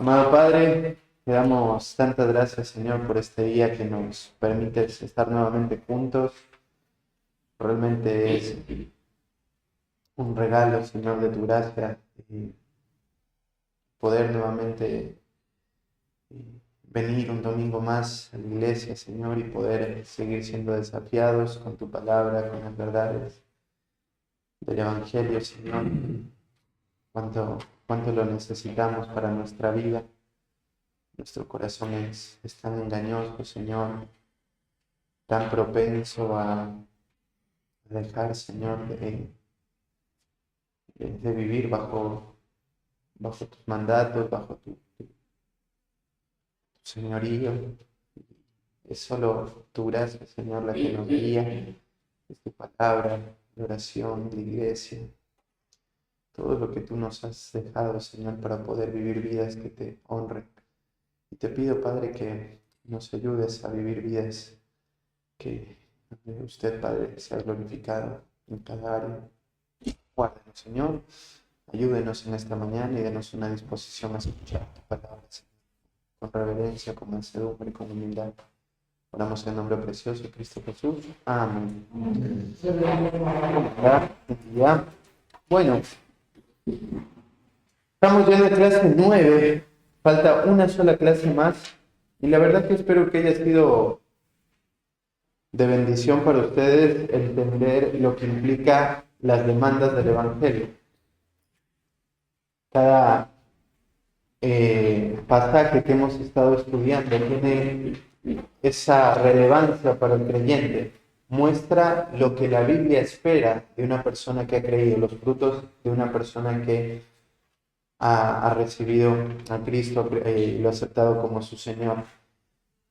Amado Padre, te damos tantas gracias, Señor, por este día que nos permites estar nuevamente juntos. Realmente es un regalo, Señor, de tu gracia, y poder nuevamente venir un domingo más a la iglesia, Señor, y poder seguir siendo desafiados con tu palabra, con las verdades del Evangelio, Señor. Cuánto, cuánto lo necesitamos para nuestra vida. Nuestro corazón es tan engañoso, Señor, tan propenso a dejar, Señor, de vivir bajo tus mandatos, bajo tu señorío. Es solo tu gracia, Señor, la que nos guía. Es tu palabra, la oración, la iglesia, todo lo que tú nos has dejado, Señor, para poder vivir vidas que te honren. Y te pido, Padre, que nos ayudes a vivir vidas que usted, Padre, sea glorificado en cada área. Guárdenos, Señor. Ayúdenos en esta mañana y denos una disposición a escuchar tu palabra, Señor, con reverencia, con mansedumbre y con humildad. Oramos en el nombre precioso de Cristo Jesús. Amén. Ya. Bueno, estamos ya en la clase 9. Falta una sola clase más. Y la verdad que espero que haya sido de bendición para ustedes entender lo que implica las demandas del Evangelio. Cada pasaje que hemos estado estudiando tiene esa relevancia para el creyente. Muestra lo que la Biblia espera de una persona que ha creído, los frutos de una persona que ha recibido a Cristo y lo ha aceptado como su Señor.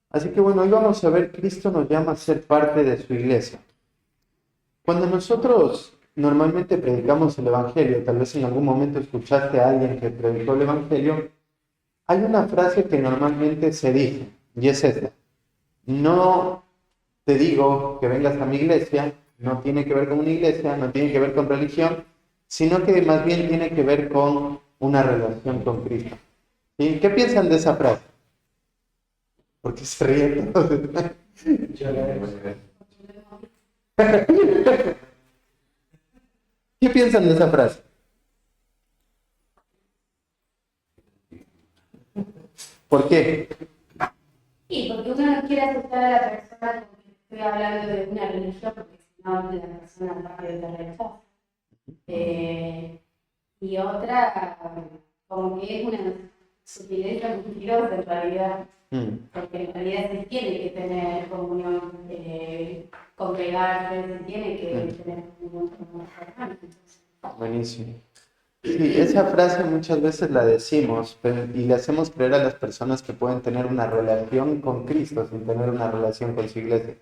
Así que bueno, hoy vamos a ver, Cristo nos llama a ser parte de su iglesia. Cuando nosotros normalmente predicamos el Evangelio, tal vez en algún momento escuchaste a alguien que predicó el Evangelio, hay una frase que normalmente se dice, y es esta: no te digo que vengas a mi iglesia, no tiene que ver con una iglesia, no tiene que ver con religión, sino que más bien tiene que ver con una relación con Cristo. ¿Sí? ¿Qué piensan de esa frase? ¿Por qué se ríen todos? ¿Qué piensan de esa frase? ¿Por qué? Sí, porque uno no quiere aceptar a la persona porque estoy hablando de una religión, porque si no la persona rápido te rechaza. Y otra, como que es una sutileza mentirosa en realidad, porque en realidad se tiene que tener comunión, congregarse, se tiene que tener comunión con los hermanos. Buenísimo. Sí, esa frase muchas veces la decimos y le hacemos creer a las personas que pueden tener una relación con Cristo sin tener una relación con su iglesia.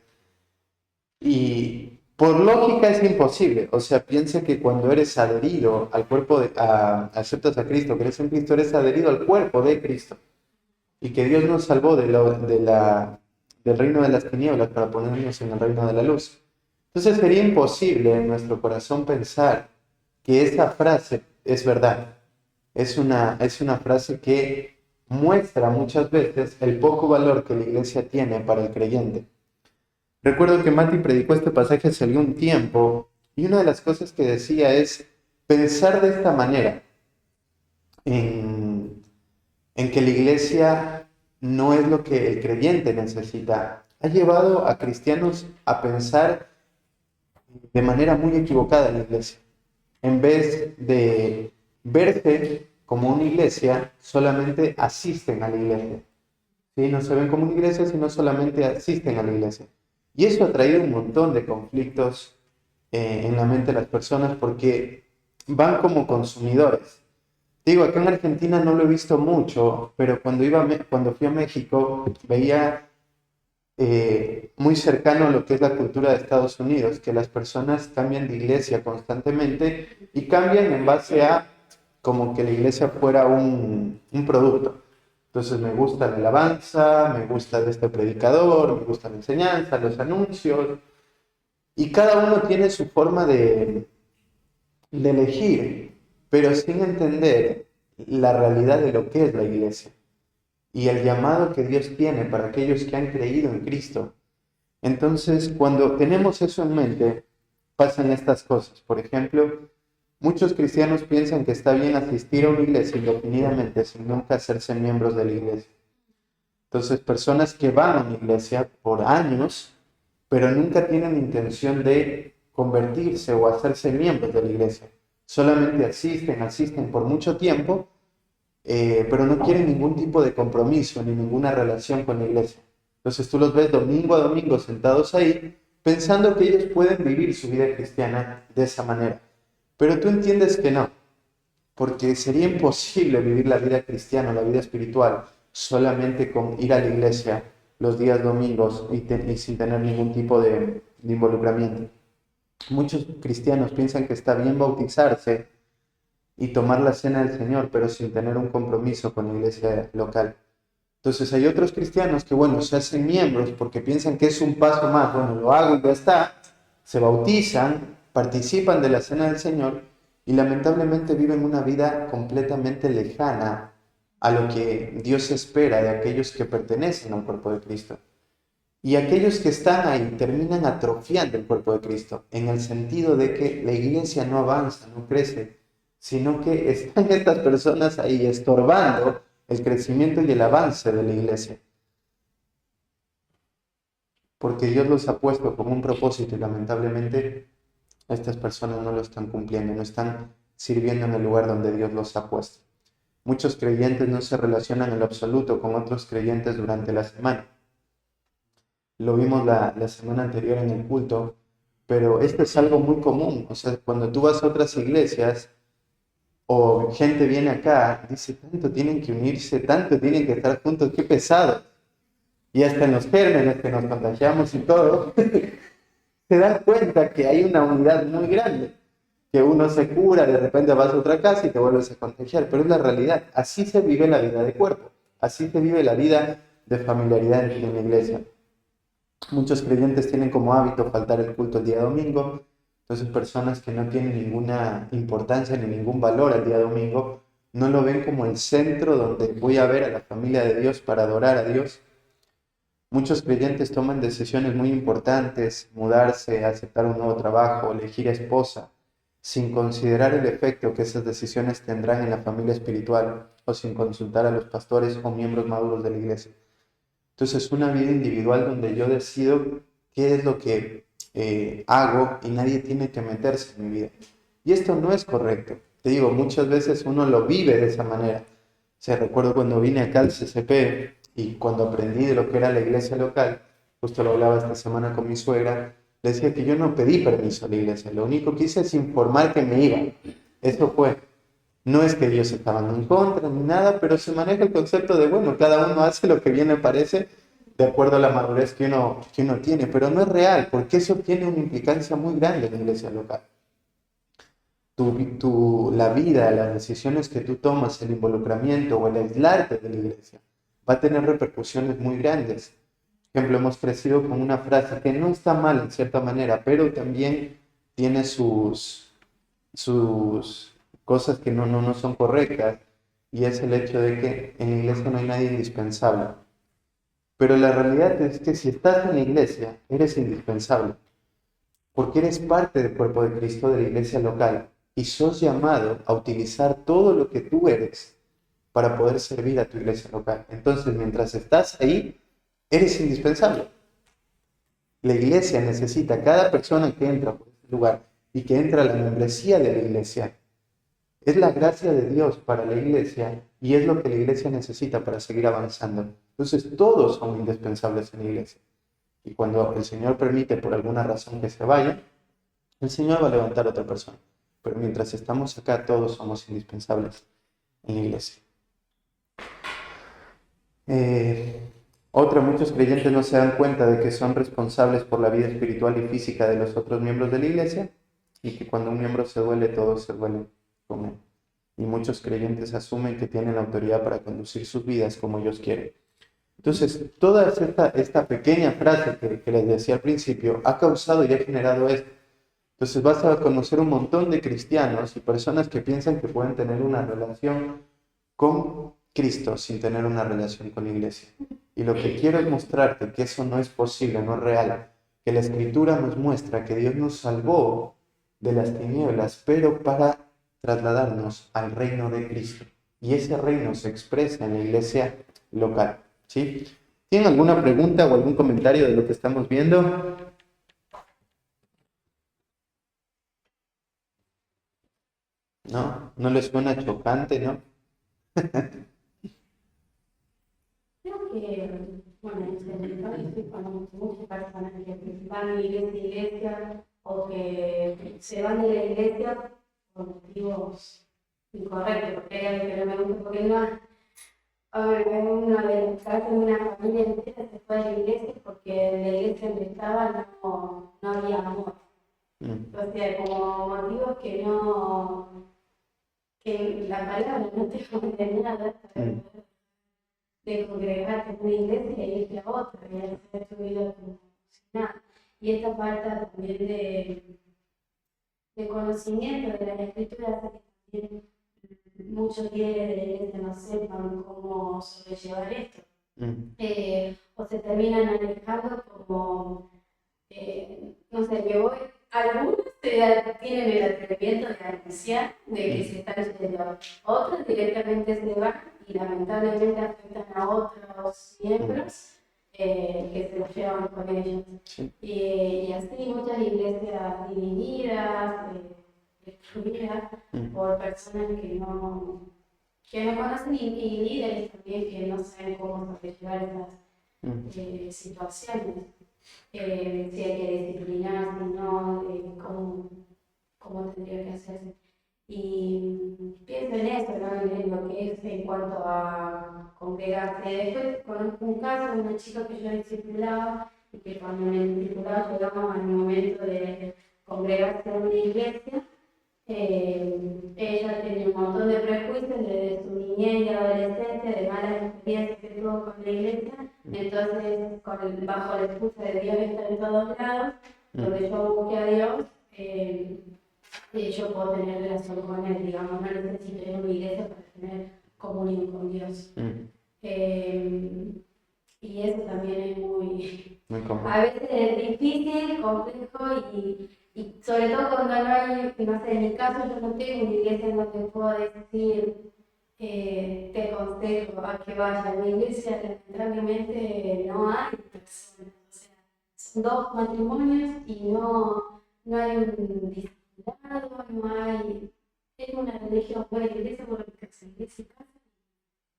Y por lógica es imposible. O sea, piensa que cuando eres adherido al cuerpo, aceptas a Cristo, crees en Cristo, eres adherido al cuerpo de Cristo. Y que Dios nos salvó del reino de las tinieblas para ponernos en el reino de la luz. Entonces sería imposible en nuestro corazón pensar que esa frase es verdad. Es una frase que muestra muchas veces el poco valor que la iglesia tiene para el creyente. Recuerdo que Mati predicó este pasaje hace algún tiempo y una de las cosas que decía es pensar de esta manera en que la iglesia no es lo que el creyente necesita. Ha llevado a cristianos a pensar de manera muy equivocada en la iglesia. En vez de verse como una iglesia, solamente asisten a la iglesia. ¿Sí? No se ven como una iglesia, sino solamente asisten a la iglesia. Y eso ha traído un montón de conflictos en la mente de las personas porque van como consumidores. Digo, acá en Argentina no lo he visto mucho, pero cuando fui a México veía muy cercano a lo que es la cultura de Estados Unidos, que las personas cambian de iglesia constantemente y cambian en base a como que la iglesia fuera un producto. Entonces me gusta la alabanza, me gusta de este predicador, me gusta la enseñanza, los anuncios, y cada uno tiene su forma de elegir, pero sin entender la realidad de lo que es la iglesia. y el llamado que Dios tiene para aquellos que han creído en Cristo. Entonces, cuando tenemos eso en mente, pasan estas cosas. Por ejemplo, muchos cristianos piensan que está bien asistir a una iglesia indefinidamente sin nunca hacerse miembros de la iglesia. Entonces, personas que van a una iglesia por años, pero nunca tienen intención de convertirse o hacerse miembros de la iglesia. Solamente asisten por mucho tiempo, pero no quieren ningún tipo de compromiso ni ninguna relación con la iglesia. Entonces tú los ves domingo a domingo sentados ahí, pensando que ellos pueden vivir su vida cristiana de esa manera. Pero tú entiendes que no, porque sería imposible vivir la vida cristiana, la vida espiritual, solamente con ir a la iglesia los días domingos y sin tener ningún tipo de involucramiento. Muchos cristianos piensan que está bien bautizarse y tomar la cena del Señor, pero sin tener un compromiso con la iglesia local. Entonces hay otros cristianos que, bueno, se hacen miembros porque piensan que es un paso más, bueno, lo hago y ya está, se bautizan, participan de la cena del Señor y lamentablemente viven una vida completamente lejana a lo que Dios espera de aquellos que pertenecen al cuerpo de Cristo. Y aquellos que están ahí terminan atrofiando el cuerpo de Cristo, en el sentido de que la iglesia no avanza, no crece, sino que están estas personas ahí estorbando el crecimiento y el avance de la iglesia. Porque Dios los ha puesto como un propósito y lamentablemente estas personas no lo están cumpliendo, no están sirviendo en el lugar donde Dios los ha puesto. Muchos creyentes no se relacionan en lo absoluto con otros creyentes durante la semana. Lo vimos la semana anterior en el culto, pero esto es algo muy común. O sea, cuando tú vas a otras iglesias o gente viene acá, dice, tanto tienen que unirse, tanto tienen que estar juntos, qué pesado. Y hasta en los gérmenes que nos contagiamos y todo, se dan cuenta que hay una unidad muy grande, que uno se cura, de repente vas a otra casa y te vuelves a contagiar, pero es la realidad. Así se vive la vida de cuerpo, así se vive la vida de familiaridad en la iglesia. Muchos creyentes tienen como hábito faltar el culto el día domingo. Entonces personas que no tienen ninguna importancia ni ningún valor al día domingo no lo ven como el centro donde voy a ver a la familia de Dios para adorar a Dios. Muchos creyentes toman decisiones muy importantes, mudarse, aceptar un nuevo trabajo, elegir esposa, sin considerar el efecto que esas decisiones tendrán en la familia espiritual o sin consultar a los pastores o miembros maduros de la iglesia. Entonces, una vida individual donde yo decido qué es lo que hago y nadie tiene que meterse en mi vida. Y esto no es correcto. Te digo, muchas veces uno lo vive de esa manera. O sea, recuerdo cuando vine acá al CCP y cuando aprendí de lo que era la iglesia local, justo lo hablaba esta semana con mi suegra, le decía que yo no pedí permiso a la iglesia. Lo único que hice es informar que me iba. Eso fue. No es que ellos estaban en contra ni nada, pero se maneja el concepto de, bueno, cada uno hace lo que bien le parece de acuerdo a la madurez que uno tiene, pero no es real, porque eso tiene una implicancia muy grande en la iglesia local. La vida, las decisiones que tú tomas, el involucramiento o el aislarte de la iglesia, va a tener repercusiones muy grandes. Por ejemplo, hemos crecido con una frase que no está mal en cierta manera, pero también tiene sus cosas que no son correctas, y es el hecho de que en la iglesia no hay nadie indispensable. Pero la realidad es que si estás en la iglesia, eres indispensable, porque eres parte del cuerpo de Cristo, de la iglesia local, y sos llamado a utilizar todo lo que tú eres para poder servir a tu iglesia local. Entonces, mientras estás ahí, eres indispensable. La iglesia necesita a cada persona que entra por este lugar y que entra a la membresía de la iglesia. Es la gracia de Dios para la iglesia y es lo que la iglesia necesita para seguir avanzando. Entonces todos son indispensables en la iglesia. Y cuando el Señor permite por alguna razón que se vaya, el Señor va a levantar a otra persona. Pero mientras estamos acá, todos somos indispensables en la iglesia. Muchos creyentes no se dan cuenta de que son responsables por la vida espiritual y física de los otros miembros de la iglesia y que cuando un miembro se duele, todos se duelen con él. Y muchos creyentes asumen que tienen la autoridad para conducir sus vidas como ellos quieren. Entonces, toda esta pequeña frase que les decía al principio ha causado y ha generado esto. Entonces vas a conocer un montón de cristianos y personas que piensan que pueden tener una relación con Cristo sin tener una relación con la iglesia. Y lo que quiero es mostrarte que eso no es posible, no es real. Que la Escritura nos muestra que Dios nos salvó de las tinieblas, pero para trasladarnos al reino de Cristo. Y ese reino se expresa en la iglesia local. ¿Sí? ¿Tienen alguna pregunta o algún comentario de lo que estamos viendo? ¿No? ¿No les suena chocante, no? Creo que, bueno, en el país conozco muchas personas que van de iglesia a iglesia o que se van de la iglesia por motivos incorrectos, porque hay algo que no me gusta, porque no, a ver, en uno de los casos, una familia entera se fue de la iglesia porque en la iglesia donde estaba no había amor. O sea, como motivos que la palabra no te contiene nada de congregarte en una iglesia y irte a otra y hacer tu vida como si nada. Y esta falta también de conocimiento de la escritura hace que también muchos líderes de la iglesia no sepan cómo sobrellevar esto. O se terminan alejando como, no sé, que voy, algunos tienen el atrevimiento de anunciar de que se están yendo, otros directamente se van y lamentablemente afectan a otros miembros que se los llevan con ellos. Sí. Y así muchas iglesias divididas, destruidas por personas que no conocen y líderes también que no saben cómo sobrellevar esas situaciones. Si hay que disciplinar, si no, cómo tendría que hacerse. Y pienso en eso, ¿no? En lo que es en cuanto a congregarse. Después conozco un caso de una chica que yo discipulaba y que cuando en el discipulado llegamos al momento de congregarse en una iglesia, ella tenía un montón de prejuicios desde su niñez y adolescencia, de malas experiencias que tuvo con la iglesia. Entonces, bajo la excusa de Dios está en todos lados, donde yo busque a Dios, yo puedo tener relación con Él, digamos, no necesito ir a una iglesia para tener comunión con Dios. Y eso también es muy común. A veces es difícil, complejo y sobre todo cuando no hay, no sé, en mi caso yo no tengo una iglesia en donde puedo decir, te aconsejo a que vayas a mi iglesia, lamentablemente no hay personas, o sea, son dos matrimonios y no hay un discipulado, no hay, es una religión, una iglesia por la iglesia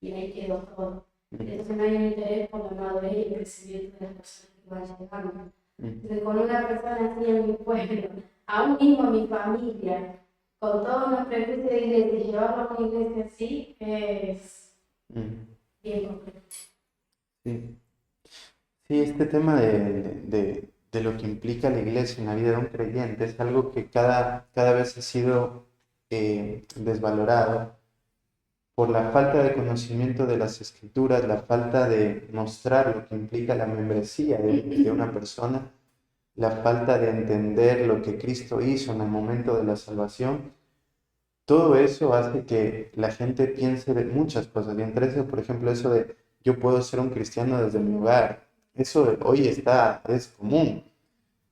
y ahí quedó todo. Entonces no hay un interés por la madurez y el crecimiento de las personas que van llegando. Entonces, con una persona así en mi pueblo, aún mismo en mi familia, con todos los prejuicios de iglesia, y llevarlo a una iglesia así es bien complejo. Sí. Sí, este tema de lo que implica la iglesia en la vida de un creyente es algo que cada vez ha sido desvalorado por la falta de conocimiento de las escrituras, la falta de mostrar lo que implica la membresía de una persona, la falta de entender lo que Cristo hizo en el momento de la salvación. Todo eso hace que la gente piense de muchas cosas, y entre eso, por ejemplo, eso de yo puedo ser un cristiano desde mi hogar. Eso hoy es común.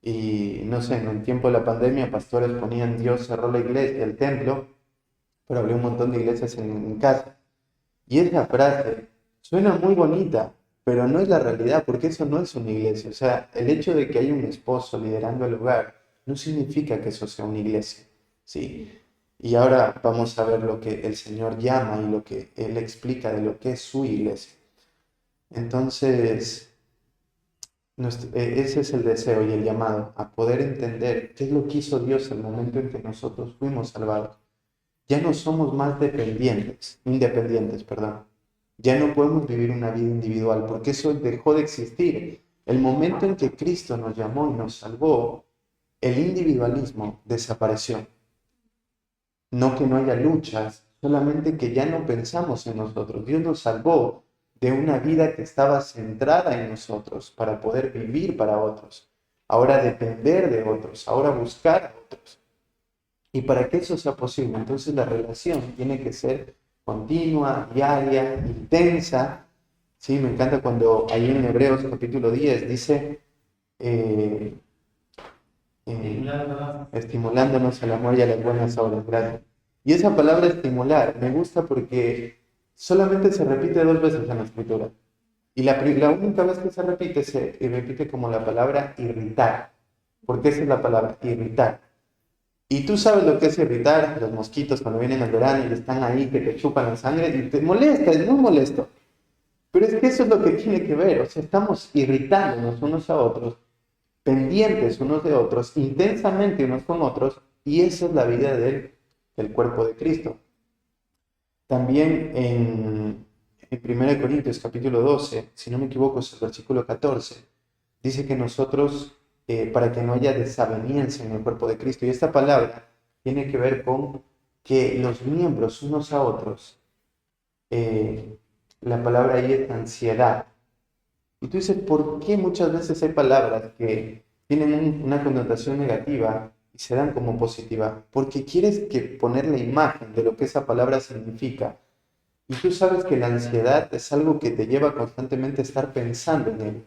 Y no sé, en el tiempo de la pandemia, pastores ponían Dios cerró la iglesia, el templo, pero abrió un montón de iglesias en casa. Y esa frase suena muy bonita, pero no es la realidad, porque eso no es una iglesia. O sea, el hecho de que haya un esposo liderando el hogar no significa que eso sea una iglesia, ¿sí? Y ahora vamos a ver lo que el Señor llama y lo que Él explica de lo que es su iglesia. Entonces, ese es el deseo y el llamado, a poder entender qué es lo que hizo Dios el momento en que nosotros fuimos salvados. Ya no somos más independientes, perdón. Ya no podemos vivir una vida individual porque eso dejó de existir. El momento en que Cristo nos llamó y nos salvó, el individualismo desapareció. No que no haya luchas, solamente que ya no pensamos en nosotros. Dios nos salvó de una vida que estaba centrada en nosotros para poder vivir para otros. Ahora depender de otros, ahora buscar a otros. Y para que eso sea posible, entonces la relación tiene que ser continua, diaria, intensa. Sí, me encanta cuando ahí en Hebreos capítulo 10 dice, estimulándonos al amor y a las buenas obras. Gracias. Y esa palabra estimular me gusta porque solamente se repite 2 veces en la escritura. Y la única vez que se repite como la palabra irritar. Porque esa es la palabra, irritar. Y tú sabes lo que es irritar, los mosquitos cuando vienen al verano y están ahí que te chupan la sangre y te molesta, es muy molesto. Pero es que eso es lo que tiene que ver, o sea, estamos irritándonos unos a otros, pendientes unos de otros, intensamente unos con otros, y esa es la vida del cuerpo de Cristo. También en 1 Corintios capítulo 12, si no me equivoco es el versículo 14, dice que nosotros, para que no haya desaveniencia en el cuerpo de Cristo, y esta palabra tiene que ver con que los miembros unos a otros, la palabra ahí es ansiedad. Y tú dices, ¿por qué muchas veces hay palabras que tienen una connotación negativa y se dan como positiva? Porque quieres que poner la imagen de lo que esa palabra significa. Y tú sabes que la ansiedad es algo que te lleva constantemente a estar pensando en él.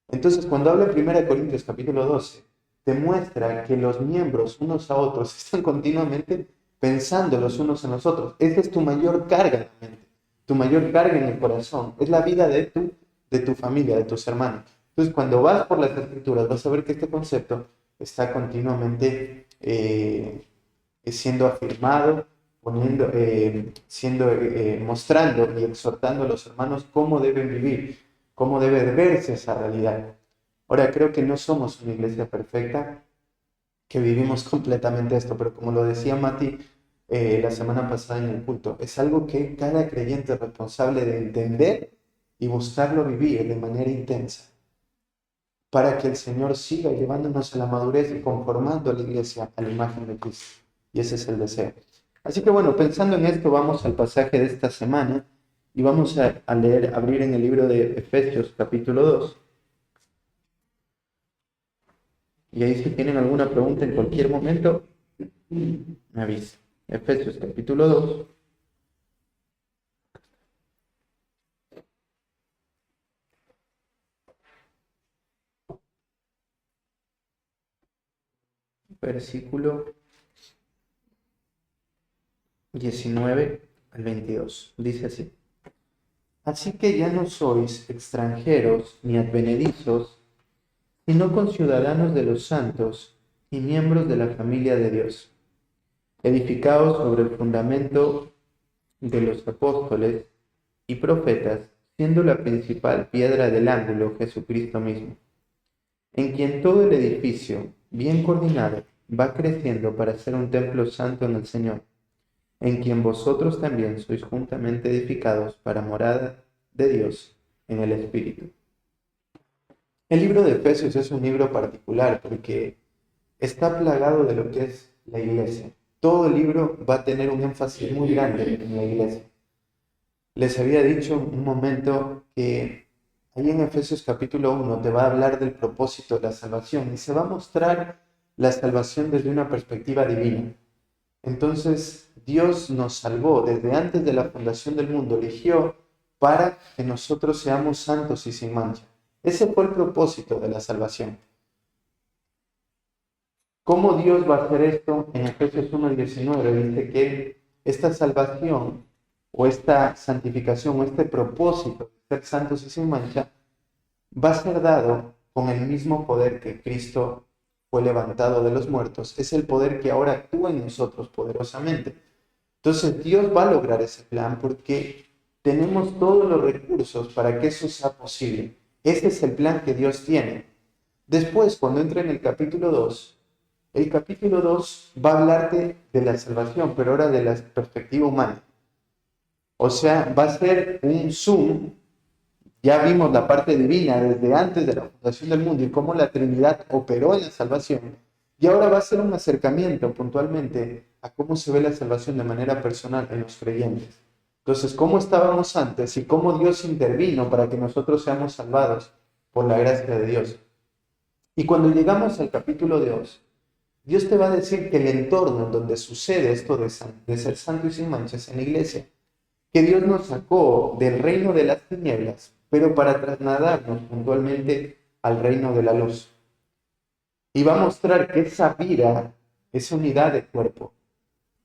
Entonces, cuando habla en 1 Corintios capítulo 12, te muestra que los miembros unos a otros están continuamente pensando los unos en los otros. Esa es tu mayor carga en la mente, tu mayor carga en el corazón. Es la vida de tu familia, de tus hermanos. Entonces, cuando vas por las escrituras, vas a ver que este concepto está continuamente siendo afirmado, mostrando y exhortando a los hermanos cómo deben vivir, cómo debe de verse esa realidad. Ahora, creo que no somos una iglesia perfecta, que vivimos completamente esto, pero como lo decía Mati la semana pasada en el culto, es algo que cada creyente es responsable de entender y buscarlo vivir de manera intensa, para que el Señor siga llevándonos a la madurez y conformando a la iglesia a la imagen de Cristo. Y ese es el deseo. Así que bueno, pensando en esto, vamos al pasaje de esta semana y vamos a abrir en el libro de Efesios capítulo 2. Y ahí si tienen alguna pregunta en cualquier momento, me avisen. Efesios capítulo 2. Versículo 19 al 22. Dice así. Así que ya no sois extranjeros ni advenedizos, sino conciudadanos de los santos y miembros de la familia de Dios, edificados sobre el fundamento de los apóstoles y profetas, siendo la principal piedra del ángulo Jesucristo mismo, en quien todo el edificio, bien coordinado, va creciendo para ser un templo santo en el Señor, en quien vosotros también sois juntamente edificados para morada de Dios en el Espíritu. El libro de Efesios es un libro particular porque está plagado de lo que es la iglesia. Todo el libro va a tener un énfasis muy grande en la iglesia. Les había dicho un momento que ahí en Efesios capítulo 1 te va a hablar del propósito de la salvación y se va a mostrar la salvación desde una perspectiva divina. Entonces, Dios nos salvó desde antes de la fundación del mundo, eligió para que nosotros seamos santos y sin mancha. Ese fue el propósito de la salvación. ¿Cómo Dios va a hacer esto? En Efesios 1:19 dice que esta salvación o esta santificación o este propósito de ser santos y sin mancha va a ser dado con el mismo poder que Cristo fue levantado de los muertos. Es el poder que ahora actúa en nosotros poderosamente. Entonces Dios va a lograr ese plan porque tenemos todos los recursos para que eso sea posible. Ese es el plan que Dios tiene. Después, cuando entra en el capítulo 2, el capítulo 2 va a hablarte de la salvación, pero ahora de la perspectiva humana. O sea, va a ser un zoom. Ya vimos la parte divina desde antes de la fundación del mundo y cómo la Trinidad operó en la salvación. Y ahora va a ser un acercamiento puntualmente a cómo se ve la salvación de manera personal en los creyentes. Entonces, cómo estábamos antes y cómo Dios intervino para que nosotros seamos salvados por la gracia de Dios. Y cuando llegamos al capítulo 2, Dios te va a decir que el entorno en donde sucede esto de ser santo y sin manchas en la iglesia. que Dios nos sacó del reino de las tinieblas, pero para trasladarnos puntualmente al reino de la luz. Y va a mostrar que esa vida, esa unidad de cuerpo,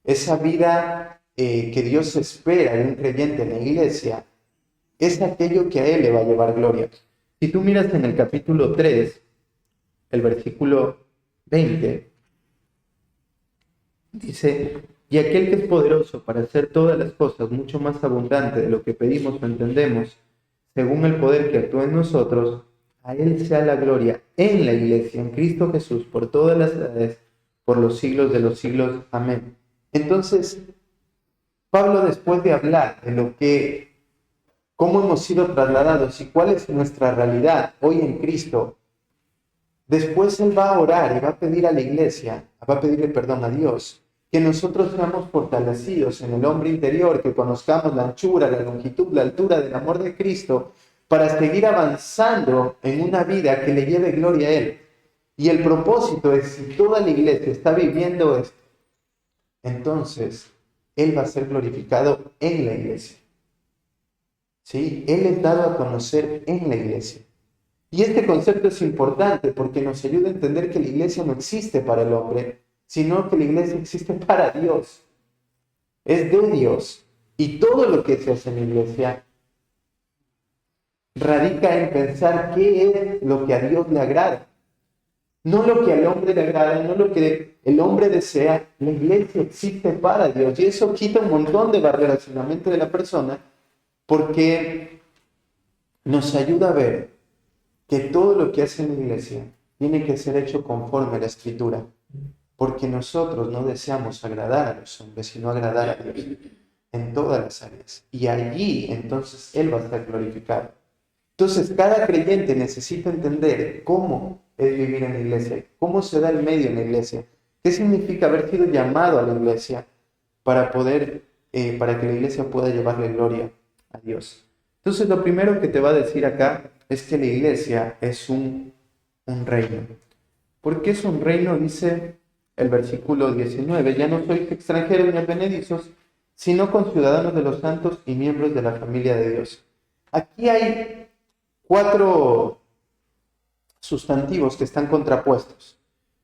esa vida que Dios espera de un creyente en la iglesia, es aquello que a él le va a llevar gloria. Si tú miras en el capítulo 3, el versículo 20, dice: y aquel que es poderoso para hacer todas las cosas mucho más abundante de lo que pedimos o entendemos, según el poder que actúa en nosotros, a él sea la gloria en la iglesia, en Cristo Jesús, por todas las edades, por los siglos de los siglos. Amén. Entonces, Pablo, después de hablar de cómo hemos sido trasladados y cuál es nuestra realidad hoy en Cristo, después él va a orar y va a pedir a la iglesia, va a pedirle perdón a Dios, que nosotros seamos fortalecidos en el hombre interior, que conozcamos la anchura, la longitud, la altura del amor de Cristo, para seguir avanzando en una vida que le lleve gloria a Él. Y el propósito es, si toda la iglesia está viviendo esto, entonces Él va a ser glorificado en la iglesia. ¿Sí? Él es dado a conocer en la iglesia. Y este concepto es importante porque nos ayuda a entender que la iglesia no existe para el hombre, sino que la iglesia existe para Dios. Es de Dios. Y todo lo que se hace en la iglesia radica en pensar qué es lo que a Dios le agrada. No lo que al hombre le agrada, no lo que el hombre desea. La iglesia existe para Dios. Y eso quita un montón de barreras en la mente de la persona, porque nos ayuda a ver que todo lo que hace en la iglesia tiene que ser hecho conforme a la Escritura. Porque nosotros no deseamos agradar a los hombres, sino agradar a Dios en todas las áreas. Y allí, entonces, Él va a ser glorificado. Entonces, cada creyente necesita entender cómo es vivir en la iglesia, cómo se da el medio en la iglesia, qué significa haber sido llamado a la iglesia para que la iglesia pueda llevarle gloria a Dios. Entonces, lo primero que te va a decir acá es que la iglesia es un reino. ¿Por qué es un reino? Dice el versículo 19: ya no sois extranjeros ni advenedizos, sino conciudadanos de los santos y miembros de la familia de Dios. Aquí hay 4 sustantivos que están contrapuestos.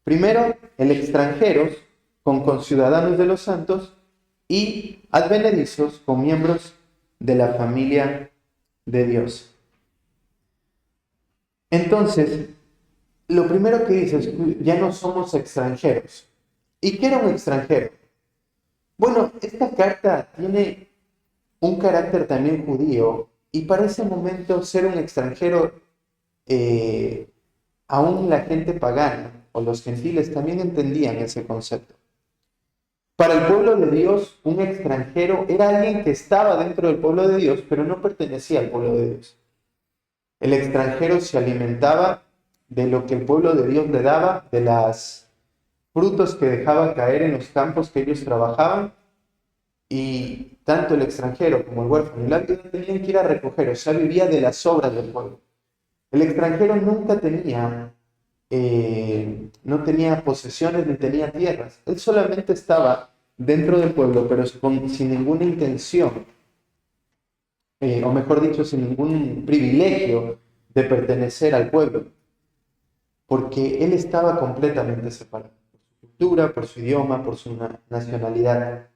Primero, el extranjeros con conciudadanos de los santos, y advenedizos con miembros de la familia de Dios. Entonces, lo primero que dice es que ya no somos extranjeros. ¿Y qué era un extranjero? Bueno, esta carta tiene un carácter también judío, y para ese momento ser un extranjero, aún la gente pagana o los gentiles también entendían ese concepto. Para el pueblo de Dios, un extranjero era alguien que estaba dentro del pueblo de Dios, pero no pertenecía al pueblo de Dios. El extranjero se alimentaba de lo que el pueblo de Dios le daba, de los frutos que dejaba caer en los campos que ellos trabajaban, y tanto el extranjero como el huérfano y la viuda tenían que ir a recoger, o sea, vivía de las obras del pueblo. El extranjero nunca no tenía posesiones ni tenía tierras. Él solamente estaba dentro del pueblo, pero sin ninguna intención, o mejor dicho, sin ningún privilegio de pertenecer al pueblo, porque él estaba completamente separado por su cultura, por su idioma, por su nacionalidad.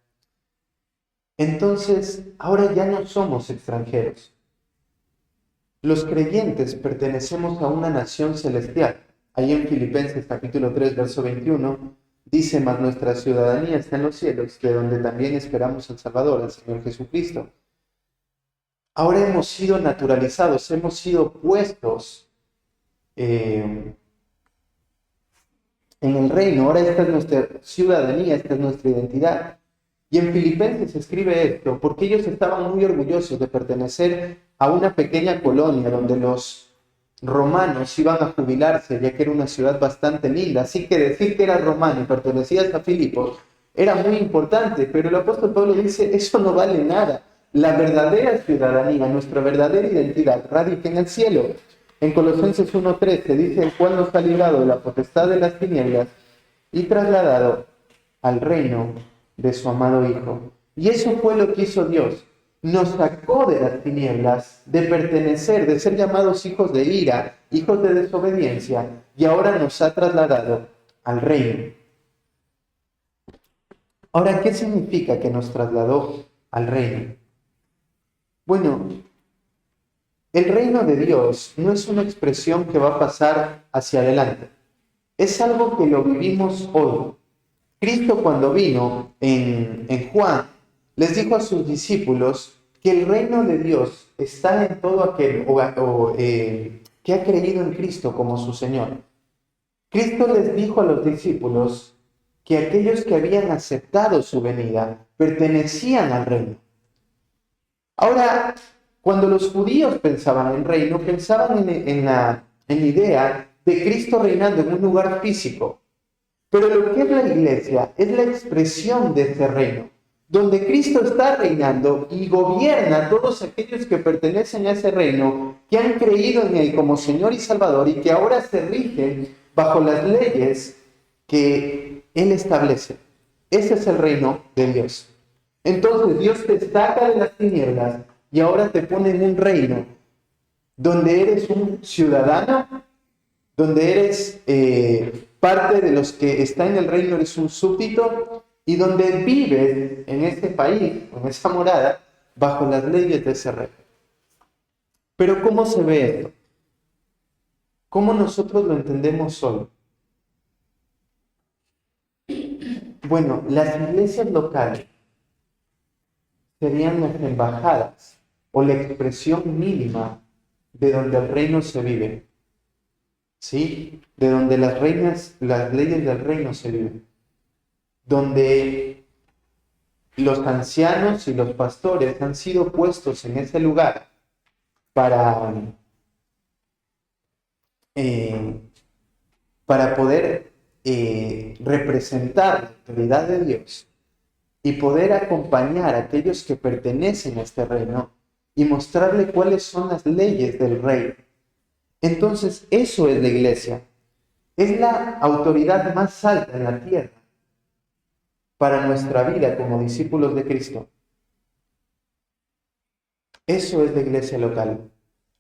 Entonces, ahora ya no somos extranjeros. Los creyentes pertenecemos a una nación celestial. Ahí en Filipenses capítulo 3, verso 21, dice: mas nuestra ciudadanía está en los cielos, de donde también esperamos al Salvador, al Señor Jesucristo. Ahora hemos sido naturalizados, hemos sido puestos en el reino. Ahora esta es nuestra ciudadanía, esta es nuestra identidad. Y en Filipenses se escribe esto porque ellos estaban muy orgullosos de pertenecer a una pequeña colonia donde los romanos iban a jubilarse, ya que era una ciudad bastante linda. Así que decir que eras romano y pertenecías a Filipos era muy importante, pero el apóstol Pablo dice: eso no vale nada. La verdadera ciudadanía, nuestra verdadera identidad, radica en el cielo. En Colosenses 1:3 se dice: el cual nos ha librado de la potestad de las tinieblas y trasladado al reino de su amado Hijo. Y eso fue lo que hizo Dios. nos sacó de las tinieblas, de pertenecer, de ser llamados hijos de ira, hijos de desobediencia, y ahora nos ha trasladado al reino. Ahora, ¿qué significa que nos trasladó al reino? Bueno, el reino de Dios no es una expresión que va a pasar hacia adelante. Es algo que lo vivimos hoy. Cristo, cuando vino en Juan, les dijo a sus discípulos que el reino de Dios está en todo aquel que ha creído en Cristo como su Señor. Cristo les dijo a los discípulos que aquellos que habían aceptado su venida pertenecían al reino. Ahora, cuando los judíos pensaban en reino, pensaban en la idea de Cristo reinando en un lugar físico. Pero lo que es la iglesia es la expresión de ese reino, donde Cristo está reinando y gobierna a todos aquellos que pertenecen a ese reino, que han creído en Él como Señor y Salvador y que ahora se rigen bajo las leyes que Él establece. Ese es el reino de Dios. Entonces Dios te saca de las tinieblas y ahora te pone en un reino donde eres un ciudadano, donde eres parte de los que está en el reino, eres un súbdito, y donde vives en ese país, en esa morada, bajo las leyes de ese reino. Pero ¿cómo se ve esto? ¿Cómo nosotros lo entendemos hoy? Bueno, las iglesias locales serían las embajadas o la expresión mínima de donde el reino se vive. ¿Sí? De donde las leyes del reino se viven. Donde los ancianos y los pastores han sido puestos en ese lugar para poder representar la autoridad de Dios y poder acompañar a aquellos que pertenecen a este reino y mostrarle cuáles son las leyes del reino. Entonces, eso es la iglesia. Es la autoridad más alta en la tierra para nuestra vida como discípulos de Cristo. Eso es la iglesia local.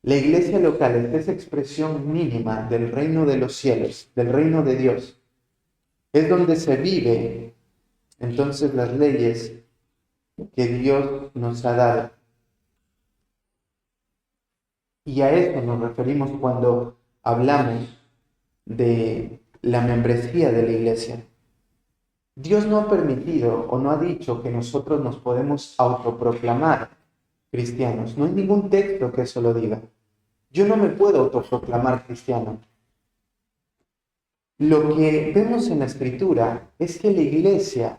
La iglesia local es esa expresión mínima del reino de los cielos, del reino de Dios. Es donde se vive entonces las leyes que Dios nos ha dado. Y a eso nos referimos cuando hablamos de la membresía de la iglesia. Dios no ha permitido o no ha dicho que nosotros nos podemos autoproclamar cristianos. No hay ningún texto que eso lo diga. Yo no me puedo autoproclamar cristiano. Lo que vemos en la Escritura es que la iglesia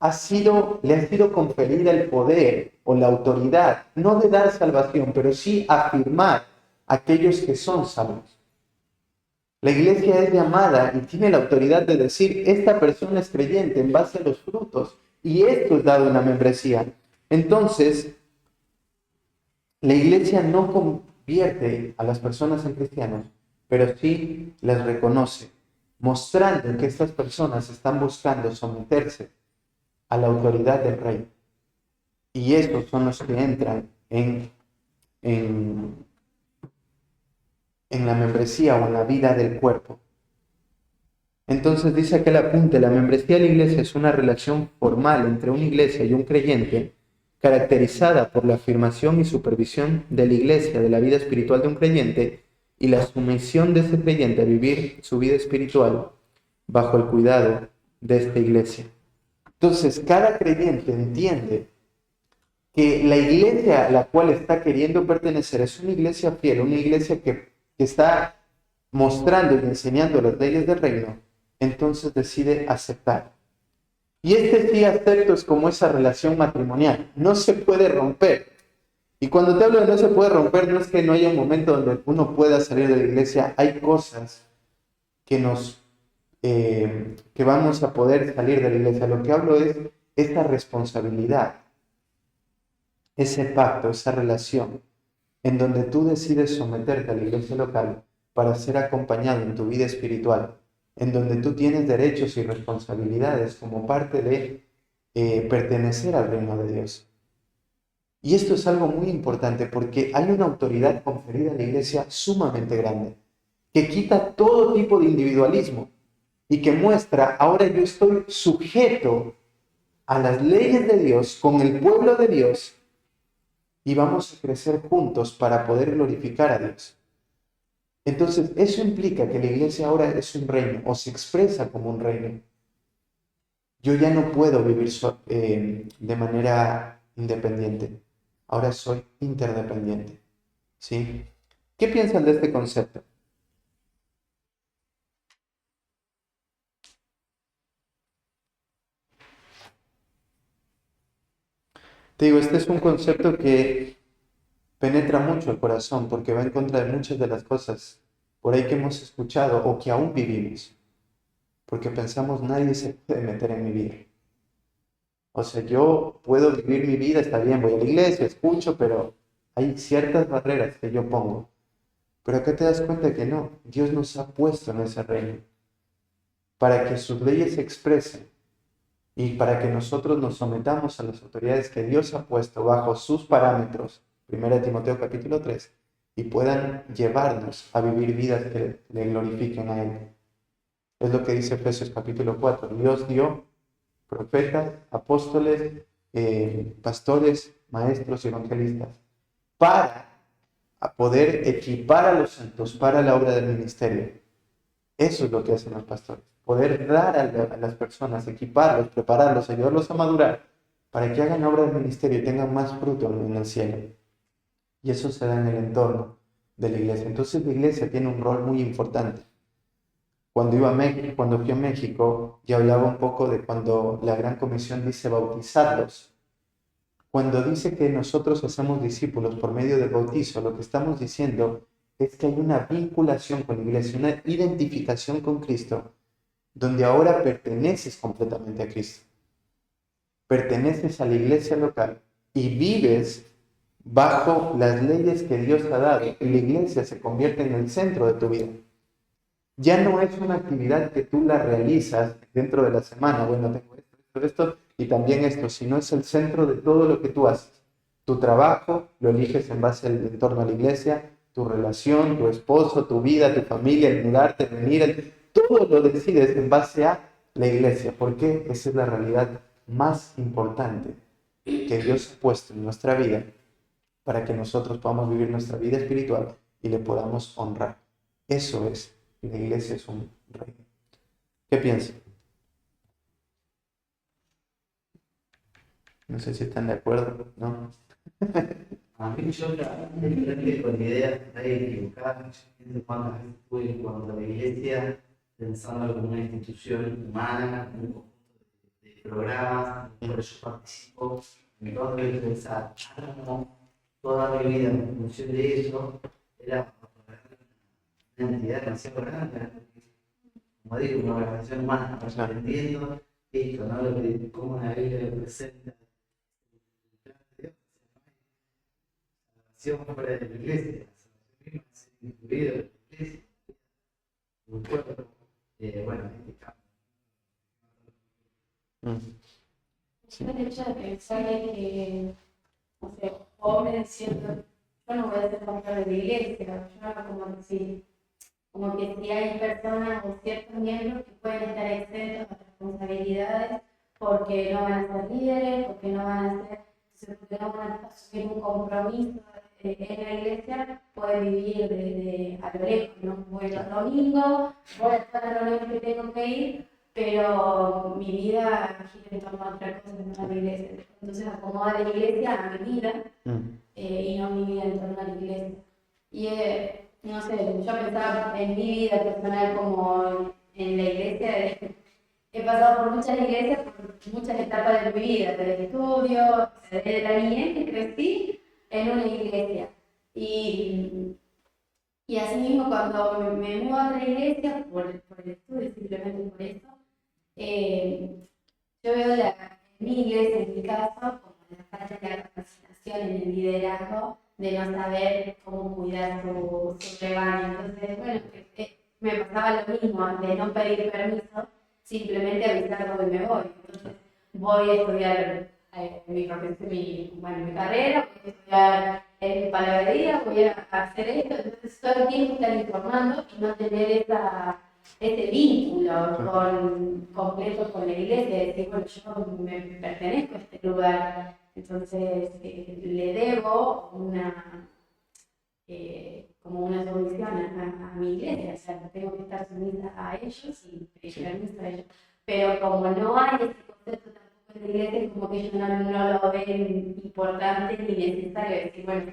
le ha sido conferida el poder o la autoridad, no de dar salvación, pero sí afirmar a aquellos que son salvos. La iglesia es llamada y tiene la autoridad de decir, esta persona es creyente en base a los frutos, y esto es dado en la membresía. Entonces, la iglesia no convierte a las personas en cristianos, pero sí las reconoce, mostrando que estas personas están buscando someterse a la autoridad del rey. Y estos son los que entran en la membresía o en la vida del cuerpo. Entonces dice aquel apunte, la membresía de la iglesia es una relación formal entre una iglesia y un creyente, caracterizada por la afirmación y supervisión de la iglesia de la vida espiritual de un creyente y la sumisión de ese creyente a vivir su vida espiritual bajo el cuidado de esta iglesia. Entonces, cada creyente entiende que la iglesia a la cual está queriendo pertenecer es una iglesia fiel, una iglesia que está mostrando y enseñando las leyes del reino, entonces decide aceptar. Y este sí acepto es como esa relación matrimonial, no se puede romper. Y cuando te hablo de no se puede romper, no es que no haya un momento donde uno pueda salir de la iglesia, hay cosas que vamos a poder salir de la iglesia. Lo que hablo es esta responsabilidad, ese pacto, esa relación, en donde tú decides someterte a la iglesia local para ser acompañado en tu vida espiritual, en donde tú tienes derechos y responsabilidades como parte de pertenecer al reino de Dios. Y esto es algo muy importante porque hay una autoridad conferida a la iglesia sumamente grande, que quita todo tipo de individualismo y que muestra, ahora yo estoy sujeto a las leyes de Dios, con el pueblo de Dios, y vamos a crecer juntos para poder glorificar a Dios. Entonces, eso implica que la iglesia ahora es un reino, o se expresa como un reino. Yo ya no puedo vivir de manera independiente. Ahora soy interdependiente. ¿Sí? ¿Qué piensas de este concepto? Te digo, este es un concepto que penetra mucho el corazón porque va en contra de muchas de las cosas por ahí que hemos escuchado o que aún vivimos. Porque pensamos, nadie se puede meter en mi vida. O sea, yo puedo vivir mi vida, está bien, voy a la iglesia, escucho, pero hay ciertas barreras que yo pongo. Pero acá te das cuenta que no, Dios nos ha puesto en ese reino para que sus leyes se expresen y para que nosotros nos sometamos a las autoridades que Dios ha puesto bajo sus parámetros, 1 Timoteo capítulo 3, y puedan llevarnos a vivir vidas que le glorifiquen a Él. Es lo que dice Efesios capítulo 4. Dios dio profetas, apóstoles, pastores, maestros y evangelistas para poder equipar a los santos para la obra del ministerio. Eso es lo que hacen los pastores. Poder dar a las personas, equiparlos, prepararlos, ayudarlos a madurar para que hagan obra del ministerio y tengan más fruto en el cielo. Y eso se da en el entorno de la iglesia. Entonces la iglesia tiene un rol muy importante. Cuando fui a México, ya hablaba un poco de cuando la Gran Comisión dice bautizarlos. Cuando dice que nosotros hacemos discípulos por medio del bautizo, lo que estamos diciendo es que hay una vinculación con la iglesia, una identificación con Cristo, donde ahora perteneces completamente a Cristo. Perteneces a la iglesia local y vives bajo las leyes que Dios ha dado. Y la iglesia se convierte en el centro de tu vida. Ya no es una actividad que tú la realizas dentro de la semana. Bueno, tengo esto y también esto, sino es el centro de todo lo que tú haces. Tu trabajo lo eliges en base al entorno a la iglesia, tu relación, tu esposo, tu vida, tu familia, el mudarte, venir, todo lo decides en base a la iglesia, porque esa es la realidad más importante que Dios ha puesto en nuestra vida para que nosotros podamos vivir nuestra vida espiritual y le podamos honrar. Eso es, la iglesia es un reino. ¿Qué piensas? No sé si están de acuerdo, ¿no? A mí yo creo con ideas ahí equivocadas, cuántas veces estuve cuando la iglesia pensando como una institución humana, un conjunto de programas, por eso participo, entonces yo pensar, toda mi vida en función de eso, era una entidad demasiado grande, como digo, una organización humana, aprendiendo esto, ¿no? Cómo la Biblia representa fuera de la iglesia, incluido en la iglesia, un cuerpo, bueno, en este campo. Sí. El hecho de pensar que, no sé, hombres diciendo, yo no voy a ser parte de la iglesia, yo como que si hay personas o ciertos miembros que pueden estar exentos de responsabilidades porque no van a ser líderes, porque no van a ser, porque no van a asumir un compromiso en la iglesia, pueden vivir a lo lejos, ¿no? Voy los domingos, voy a estar a las reuniones que tengo que ir, pero mi vida gira en torno a otra cosa, no a la iglesia. Entonces acomoda la iglesia a mi vida y no mi vida en torno a la iglesia. Y no sé, yo pensaba en mi vida personal como en la iglesia. He pasado por muchas iglesias, por muchas etapas de mi vida, desde el estudio, desde la niñez que crecí en una iglesia. Y así mismo cuando me mudo a otra iglesia, por el estudio, simplemente por eso, yo veo en mi iglesia, en mi caso, como la falta de capacitación en el liderazgo, de no saber cómo cuidar su rebaño. Entonces, bueno, me pasaba lo mismo, de no pedir permiso, simplemente avisar dónde me voy. Entonces, voy a estudiar mi carrera, voy a estudiar palabrería, voy a hacer esto, entonces todo el tiempo estar informando y no tener ese vínculo completo con la iglesia, de decir, bueno, yo me pertenezco a este lugar, entonces le debo como una sumisión a mi iglesia, o sea, tengo que estar sumisa a ellos y permiso a ellos. Pero como no hay ese concepto tampoco en la iglesia, como que ellos no lo ven importante ni necesario decir, bueno,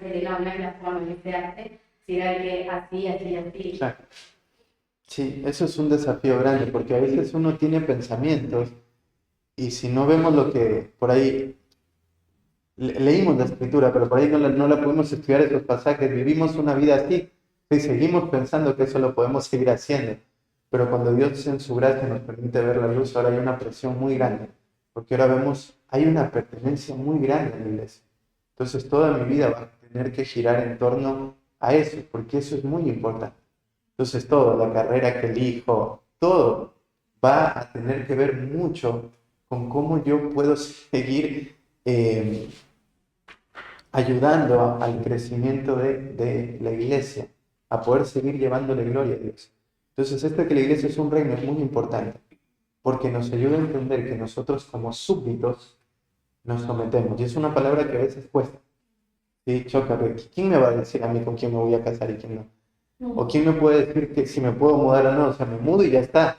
no es la forma que se hace, sino que así. Claro. Sí, eso es un desafío grande, porque a veces uno tiene pensamientos y si no vemos lo que por ahí leímos la escritura, pero por ahí no la pudimos estudiar esos pasajes, vivimos una vida así y seguimos pensando que eso lo podemos seguir haciendo. Pero cuando Dios en su gracia nos permite ver la luz, ahora hay una presión muy grande, porque ahora vemos, hay una pertenencia muy grande en la iglesia. Entonces toda mi vida va a tener que girar en torno a eso, porque eso es muy importante. Entonces todo, la carrera que elijo, todo va a tener que ver mucho con cómo yo puedo seguir ayudando al crecimiento de la iglesia, a poder seguir llevándole gloria a Dios. Entonces, esto de que la iglesia es un reino es muy importante, porque nos ayuda a entender que nosotros como súbditos nos sometemos. Y es una palabra que a veces cuesta. Sí, choca, pero ¿quién me va a decir a mí con quién me voy a casar y quién no? ¿O quién me puede decir que si me puedo mudar o no? O sea, me mudo y ya está.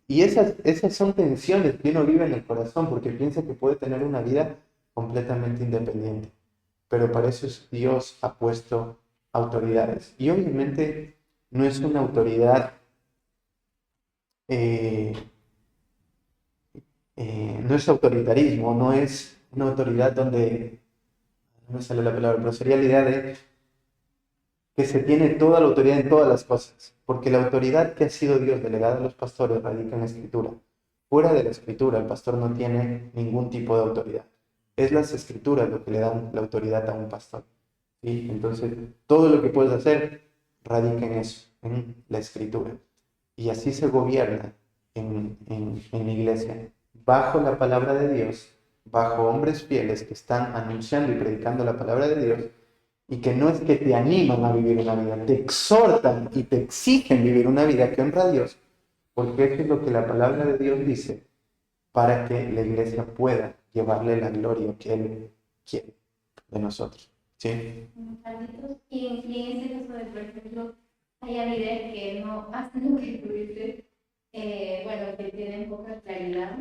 Y esas son tensiones que uno vive en el corazón, porque piensa que puede tener una vida completamente independiente. Pero para eso Dios ha puesto autoridades. Y obviamente no es una autoridad, no es autoritarismo, no es una autoridad donde, no me sale la palabra, pero sería la idea de que se tiene toda la autoridad en todas las cosas, porque la autoridad que ha sido Dios delegada a los pastores radica en la Escritura. Fuera de la Escritura, el pastor no tiene ningún tipo de autoridad. Es las Escrituras lo que le dan la autoridad a un pastor. ¿Sí? Entonces, todo lo que puedes hacer radica en eso, en la Escritura. Y así se gobierna en la iglesia, bajo la palabra de Dios, bajo hombres fieles que están anunciando y predicando la palabra de Dios, y que no es que te animan a vivir una vida, te exhortan y te exigen vivir una vida que honra a Dios, porque eso es lo que la palabra de Dios dice, para que la iglesia pueda llevarle la gloria que Él quiere de nosotros. ¿Sí? Y en ese caso de, por ejemplo, hay líderes que no hacen lo que tú dices, bueno, que tienen poca claridad,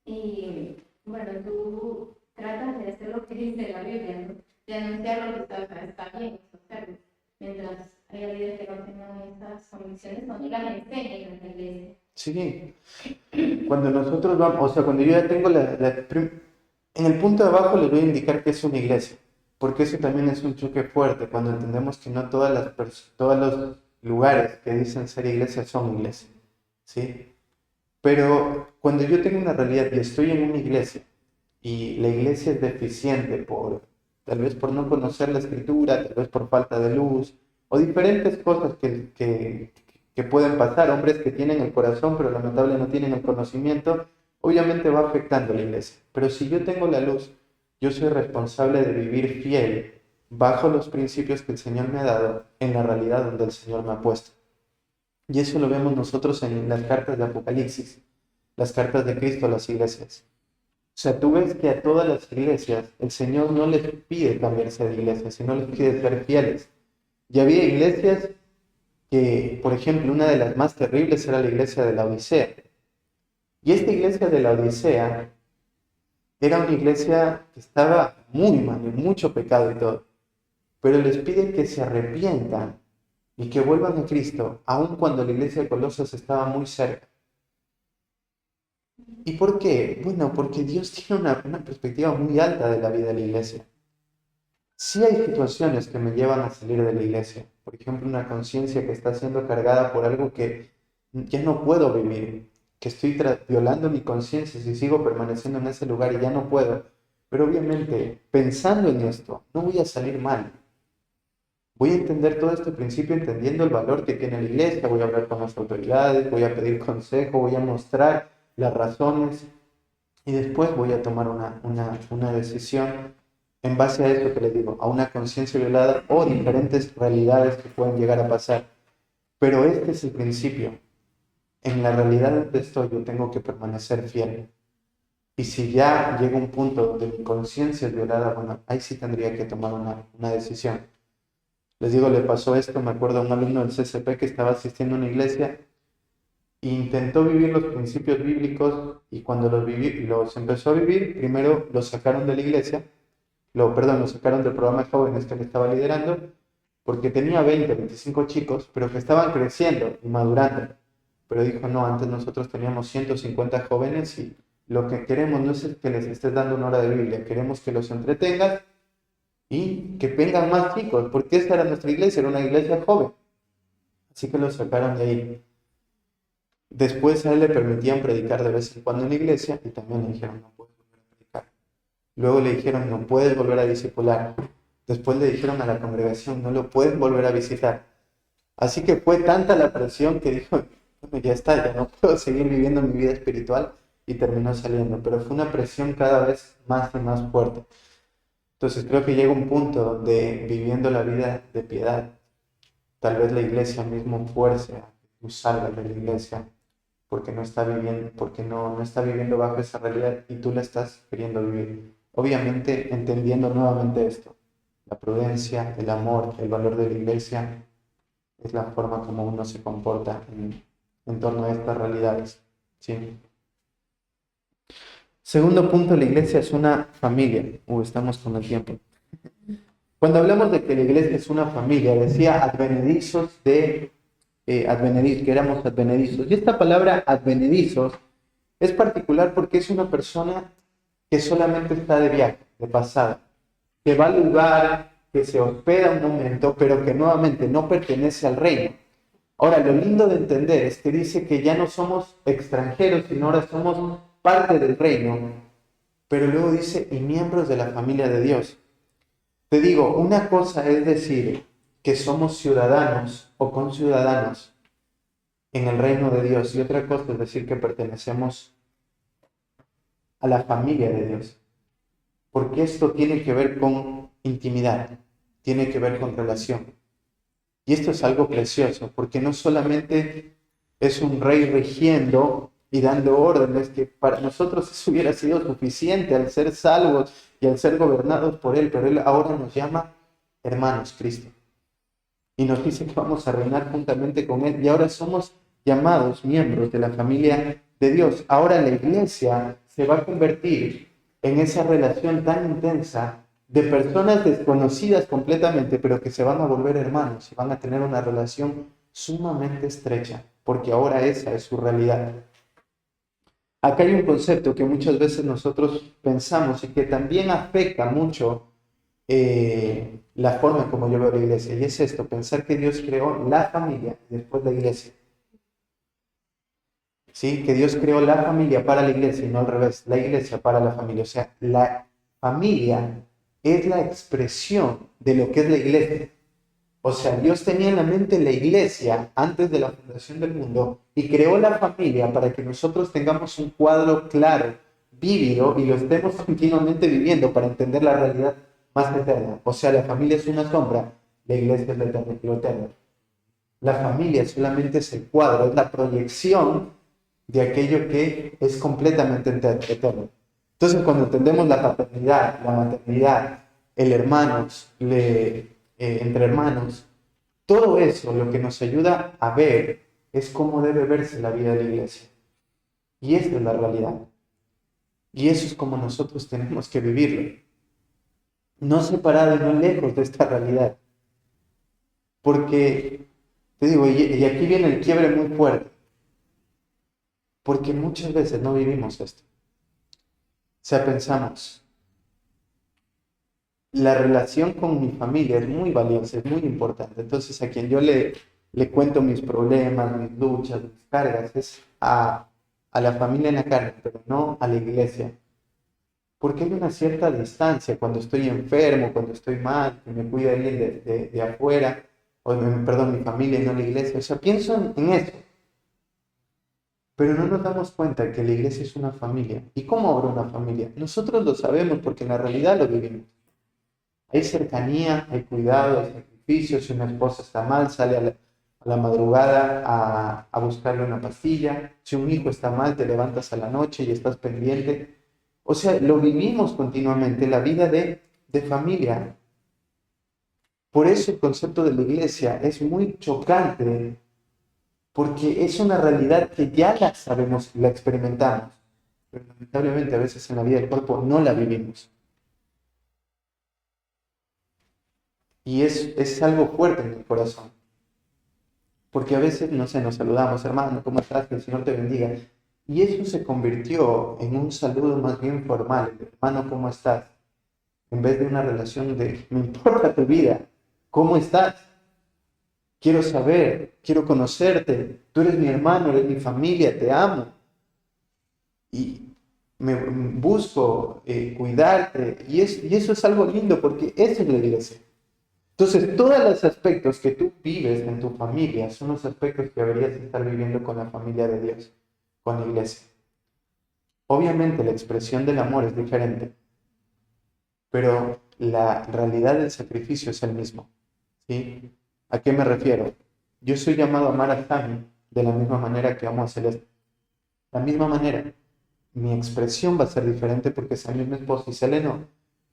y bueno, tú tratas de hacer lo que dice la Biblia, ¿no? De anunciar lo que está bien, hacerlo. Mientras hay líderes que no tengan esas convicciones, no las enseñan en la iglesia. Sí, cuando nosotros vamos, o sea, cuando yo ya tengo en el punto de abajo les voy a indicar que es una iglesia, porque eso también es un choque fuerte, cuando entendemos que no todos los lugares que dicen ser iglesia son iglesia, ¿sí? Pero cuando yo tengo una realidad y estoy en una iglesia, y la iglesia es deficiente tal vez por no conocer la escritura, tal vez por falta de luz, o diferentes cosas que pueden pasar, hombres que tienen el corazón, pero lamentablemente no tienen el conocimiento, obviamente va afectando a la iglesia. Pero si yo tengo la luz, yo soy responsable de vivir fiel bajo los principios que el Señor me ha dado en la realidad donde el Señor me ha puesto. Y eso lo vemos nosotros en las cartas de Apocalipsis, las cartas de Cristo a las iglesias. O sea, tú ves que a todas las iglesias el Señor no les pide cambiarse de iglesia, sino les pide ser fieles. Y había iglesias que, por ejemplo, una de las más terribles era la iglesia de la Odisea. Y esta iglesia de la Odisea era una iglesia que estaba muy mal, en mucho pecado y todo. Pero les pide que se arrepientan y que vuelvan a Cristo, aun cuando la iglesia de Colosas estaba muy cerca. ¿Y por qué? Bueno, porque Dios tiene una perspectiva muy alta de la vida de la iglesia. Sí hay situaciones que me llevan a salir de la iglesia. Por ejemplo, una conciencia que está siendo cargada por algo que ya no puedo vivir, que estoy violando mi conciencia si sigo permaneciendo en ese lugar y ya no puedo. Pero obviamente, pensando en esto, no voy a salir mal. Voy a entender todo este principio entendiendo el valor que tiene la iglesia, voy a hablar con las autoridades, voy a pedir consejo, voy a mostrar las razones y después voy a tomar una decisión en base a esto que les digo, a una conciencia violada o diferentes realidades que pueden llegar a pasar. Pero este es el principio. En la realidad donde estoy yo tengo que permanecer fiel. Y si ya llega un punto donde mi conciencia es violada, bueno, ahí sí tendría que tomar una decisión. Les digo, le pasó esto, me acuerdo a un alumno del CCP que estaba asistiendo a una iglesia e intentó vivir los principios bíblicos y cuando los empezó a vivir, primero los sacaron de la iglesia, lo sacaron del programa de jóvenes que él estaba liderando, porque tenía 20, 25 chicos, pero que estaban creciendo y madurando. Pero dijo, no, antes nosotros teníamos 150 jóvenes y lo que queremos no es que les estés dando una hora de Biblia, queremos que los entretengas y que vengan más chicos, porque esta era nuestra iglesia, era una iglesia joven. Así que los sacaron de ahí. Después a él le permitían predicar de vez en cuando en la iglesia y también le dijeron, no puedes volver a predicar. Luego le dijeron, no puedes volver a discipular. Después le dijeron a la congregación, no lo puedes volver a visitar. Así que fue tanta la presión que dijo, bueno, ya está, ya no puedo seguir viviendo mi vida espiritual y terminó saliendo. Pero fue una presión cada vez más y más fuerte. Entonces creo que llega un punto donde viviendo la vida de piedad, tal vez la iglesia mismo fuerce a que tú salgas de la iglesia porque no está viviendo, porque no está viviendo bajo esa realidad y tú la estás queriendo vivir. Obviamente entendiendo nuevamente esto, la prudencia, el amor, el valor de la iglesia es la forma como uno se comporta en torno a estas realidades. ¿Sí? Segundo punto, la iglesia es una familia. Estamos con el tiempo. Cuando hablamos de que la iglesia es una familia, decía advenedizos que éramos advenedizos. Y esta palabra advenedizos es particular porque es una persona que solamente está de viaje, de pasada, que va al lugar, que se hospeda un momento, pero que nuevamente no pertenece al reino. Ahora, lo lindo de entender es que dice que ya no somos extranjeros, sino ahora somos parte del reino, pero luego dice, y miembros de la familia de Dios. Te digo, una cosa es decir que somos ciudadanos o conciudadanos en el reino de Dios, y otra cosa es decir que pertenecemos a la familia de Dios. Porque esto tiene que ver con intimidad, tiene que ver con relación. Y esto es algo precioso, porque no solamente es un rey rigiendo y dando órdenes, que para nosotros eso hubiera sido suficiente al ser salvos y al ser gobernados por Él, pero Él ahora nos llama hermanos, Cristo. Y nos dice que vamos a reinar juntamente con Él, y ahora somos llamados miembros de la familia de Dios. Ahora la iglesia se va a convertir en esa relación tan intensa de personas desconocidas completamente, pero que se van a volver hermanos y van a tener una relación sumamente estrecha, porque ahora esa es su realidad. Acá hay un concepto que muchas veces nosotros pensamos y que también afecta mucho la forma en como yo veo la iglesia, y es esto, pensar que Dios creó la familia y después la iglesia. ¿Sí? Que Dios creó la familia para la iglesia y no al revés, la iglesia para la familia. O sea, la familia es la expresión de lo que es la iglesia. O sea, Dios tenía en la mente la iglesia antes de la fundación del mundo y creó la familia para que nosotros tengamos un cuadro claro, vívido, y lo estemos continuamente viviendo para entender la realidad más eterna. O sea, la familia es una sombra, la iglesia es lo eterno. La familia solamente es el cuadro, es la proyección de aquello que es completamente eterno. Entonces, cuando entendemos la paternidad, la maternidad, el hermanos, entre hermanos, todo eso lo que nos ayuda a ver es cómo debe verse la vida de la iglesia. Y esa es la realidad. Y eso es como nosotros tenemos que vivirlo. No separado y no lejos de esta realidad. Porque, te digo, y aquí viene el quiebre muy fuerte. Porque muchas veces no vivimos esto. O sea, pensamos, la relación con mi familia es muy valiosa, es muy importante. Entonces, a quien yo le cuento mis problemas, mis luchas, mis cargas, es a la familia en la carne, pero no a la iglesia. Porque hay una cierta distancia cuando estoy enfermo, cuando estoy mal, que me cuida alguien de afuera, mi familia y no la iglesia. O sea, pienso en eso. Pero no nos damos cuenta que la iglesia es una familia. ¿Y cómo obra una familia? Nosotros lo sabemos porque en la realidad lo vivimos. Hay cercanía, hay cuidado, hay sacrificio. Si una esposa está mal, sale a la madrugada a buscarle una pastilla. Si un hijo está mal, te levantas a la noche y estás pendiente. O sea, lo vivimos continuamente, la vida de familia. Por eso el concepto de la iglesia es muy chocante, porque es una realidad que ya la sabemos, la experimentamos, pero lamentablemente a veces en la vida del cuerpo no la vivimos. Y es algo fuerte en el corazón, porque a veces, no sé, nos saludamos, hermano, ¿cómo estás? Que el Señor te bendiga. Y eso se convirtió en un saludo más bien formal, hermano, ¿cómo estás? En vez de una relación de, me importa tu vida, ¿cómo estás? Quiero saber, quiero conocerte, tú eres mi hermano, eres mi familia, te amo. Y me busco cuidarte, y eso es algo lindo porque esa es la iglesia. Entonces, todos los aspectos que tú vives en tu familia son los aspectos que deberías estar viviendo con la familia de Dios, con la iglesia. Obviamente la expresión del amor es diferente, pero la realidad del sacrificio es el mismo, ¿sí? ¿A qué me refiero? Yo soy llamado a amar a Tami de la misma manera que amo a Celeste. La misma manera. Mi expresión va a ser diferente porque Sami es mi esposa y Cele no,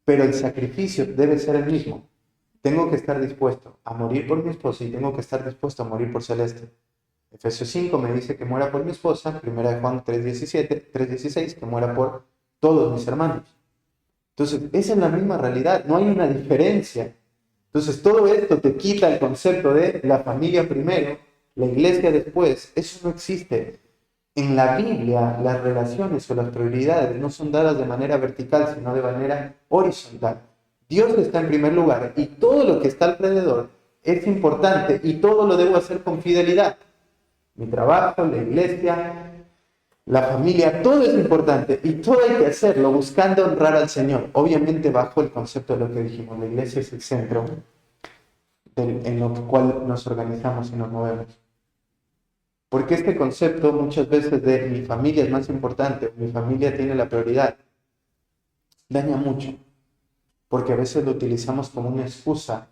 pero el sacrificio debe ser el mismo. Tengo que estar dispuesto a morir por mi esposa y tengo que estar dispuesto a morir por Celeste. Efesios 5 me dice que muera por mi esposa, 1 Juan 3:16, que muera por todos mis hermanos. Entonces, esa es la misma realidad, no hay una diferencia. Entonces, todo esto te quita el concepto de la familia primero, la iglesia después. Eso no existe. En la Biblia, las relaciones o las prioridades no son dadas de manera vertical, sino de manera horizontal. Dios está en primer lugar y todo lo que está alrededor es importante y todo lo debo hacer con fidelidad. Mi trabajo, la iglesia, la familia, todo es importante y todo hay que hacerlo buscando honrar al Señor. Obviamente bajo el concepto de lo que dijimos, la iglesia es el centro en lo cual nos organizamos y nos movemos. Porque este concepto muchas veces de mi familia es más importante, mi familia tiene la prioridad, daña mucho. Porque a veces lo utilizamos como una excusa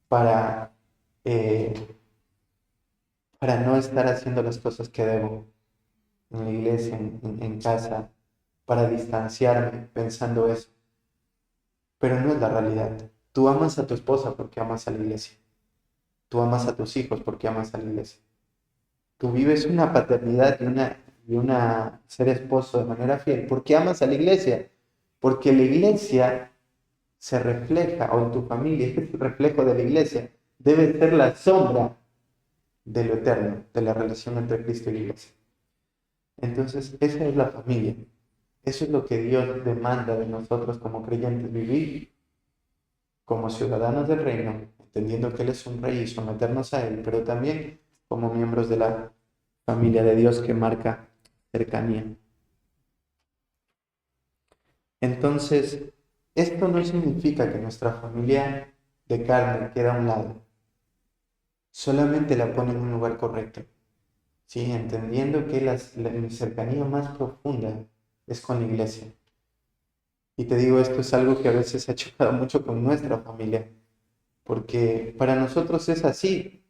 para no estar haciendo las cosas que debo en la iglesia, en casa, para distanciarme pensando eso. Pero no es la realidad. Tú amas a tu esposa porque amas a la iglesia. Tú amas a tus hijos porque amas a la iglesia. Tú vives una paternidad y una ser esposo de manera fiel porque amas a la iglesia. Porque la iglesia se refleja, o en tu familia es el reflejo de la iglesia, debe ser la sombra de lo eterno, de la relación entre Cristo y la iglesia. Entonces, esa es la familia. Eso es lo que Dios demanda de nosotros como creyentes, vivir como ciudadanos del reino, entendiendo que Él es un rey y someternos a Él, pero también como miembros de la familia de Dios que marca cercanía. Entonces, esto no significa que nuestra familia de carne quede a un lado. Solamente la pone en un lugar correcto. ¿Sí? Entendiendo que mi cercanía más profunda es con la iglesia. Y te digo, esto es algo que a veces ha chocado mucho con nuestra familia. Porque para nosotros es así.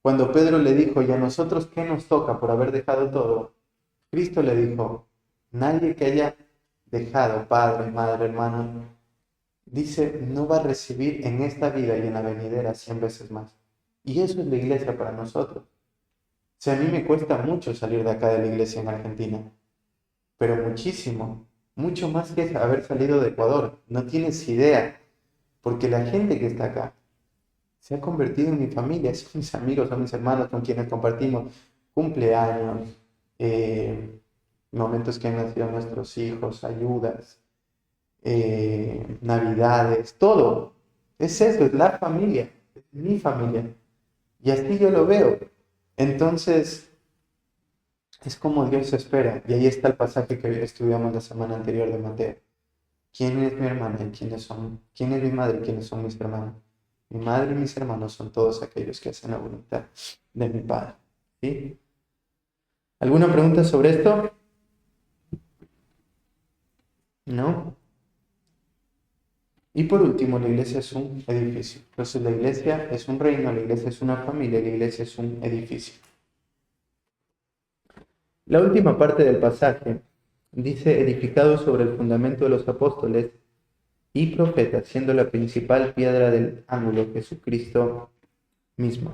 Cuando Pedro le dijo, ¿y a nosotros qué nos toca por haber dejado todo? Cristo le dijo, nadie que haya dejado padre, madre, hermano, dice, no va a recibir en esta vida y en la venidera 100 veces más. Y eso es la iglesia para nosotros. O sea, a mí me cuesta mucho salir de acá de la iglesia en Argentina, pero muchísimo, mucho más que haber salido de Ecuador. No tienes idea, porque la gente que está acá se ha convertido en mi familia, son mis amigos, son mis hermanos con quienes compartimos cumpleaños, momentos que han nacido nuestros hijos, ayudas, navidades, todo. Es eso, es la familia, es mi familia. Y así yo lo veo. Entonces, es como Dios espera. Y ahí está el pasaje que estudiamos la semana anterior de Mateo. ¿Quién es mi hermana y quién es mi madre y quiénes son mis hermanos? Mi madre y mis hermanos son todos aquellos que hacen la voluntad de mi Padre. ¿Sí? ¿Alguna pregunta sobre esto? ¿No? Y por último, la iglesia es un edificio. Entonces la iglesia es un reino, la iglesia es una familia, la iglesia es un edificio. La última parte del pasaje dice edificado sobre el fundamento de los apóstoles y profetas, siendo la principal piedra del ángulo Jesucristo mismo.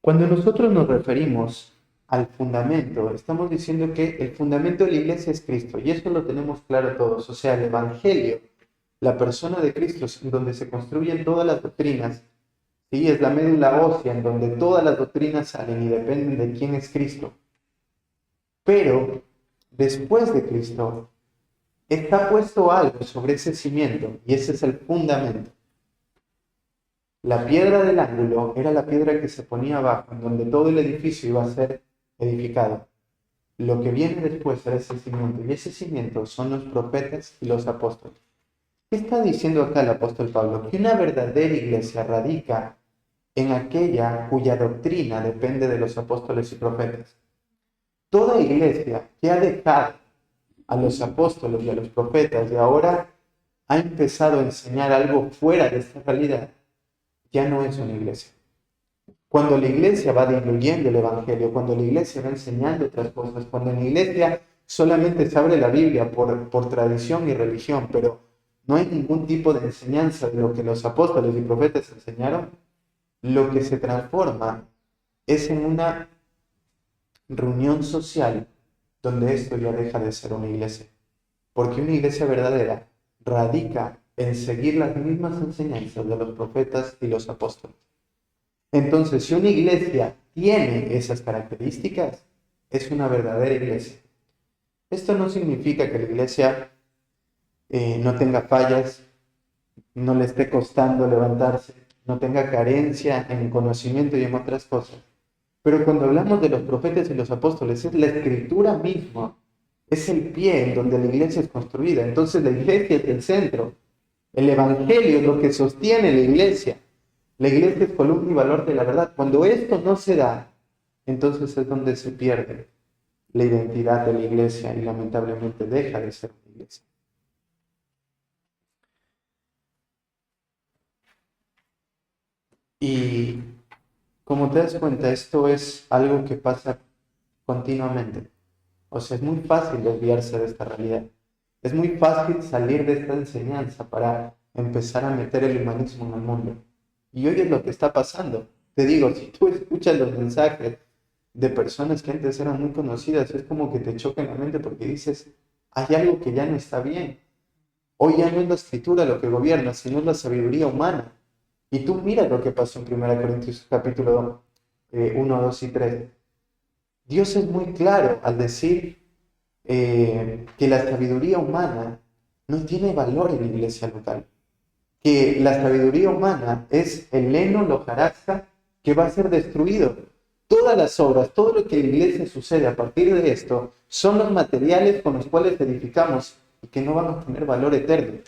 Cuando nosotros nos referimos al fundamento, estamos diciendo que el fundamento de la iglesia es Cristo, y eso lo tenemos claro todos, o sea, el Evangelio, la persona de Cristo, en donde se construyen todas las doctrinas, ¿sí? Es la médula ósea en donde todas las doctrinas salen y dependen de quién es Cristo. Pero después de Cristo está puesto algo sobre ese cimiento, y ese es el fundamento. La piedra del ángulo era la piedra que se ponía abajo, en donde todo el edificio iba a ser edificado. Lo que viene después era ese cimiento, y ese cimiento son los profetas y los apóstoles. ¿Qué está diciendo acá el apóstol Pablo? Que una verdadera iglesia radica en aquella cuya doctrina depende de los apóstoles y profetas. Toda iglesia que ha dejado a los apóstoles y a los profetas y ahora ha empezado a enseñar algo fuera de esta realidad, ya no es una iglesia. Cuando la iglesia va diluyendo el evangelio, cuando la iglesia va enseñando otras cosas, cuando en la iglesia solamente se abre la Biblia por tradición y religión, pero no hay ningún tipo de enseñanza de lo que los apóstoles y profetas enseñaron, lo que se transforma es en una reunión social donde esto ya deja de ser una iglesia. Porque una iglesia verdadera radica en seguir las mismas enseñanzas de los profetas y los apóstoles. Entonces, si una iglesia tiene esas características, es una verdadera iglesia. Esto no significa que la iglesia no tenga fallas, no le esté costando levantarse, no tenga carencia en conocimiento y en otras cosas. Pero cuando hablamos de los profetas y los apóstoles, es la escritura misma, es el pie en donde la iglesia es construida. Entonces la iglesia es el centro. El evangelio es lo que sostiene la iglesia. La iglesia es columna y valor de la verdad. Cuando esto no se da, entonces es donde se pierde la identidad de la iglesia y lamentablemente deja de ser una iglesia. Y como te das cuenta, esto es algo que pasa continuamente. O sea, es muy fácil desviarse de esta realidad. Es muy fácil salir de esta enseñanza para empezar a meter el humanismo en el mundo. Y hoy es lo que está pasando. Te digo, si tú escuchas los mensajes de personas que antes eran muy conocidas, es como que te choca en la mente porque dices, hay algo que ya no está bien. Hoy ya no es la escritura lo que gobierna, sino es la sabiduría humana. Y tú mira lo que pasó en 1 Corintios capítulo 1, 2 y 3. Dios es muy claro al decir que la sabiduría humana no tiene valor en la iglesia local. Que la sabiduría humana es el heno, la hojarasca, que va a ser destruido. Todas las obras, todo lo que en la iglesia sucede a partir de esto, son los materiales con los cuales edificamos y que no van a tener valor eterno.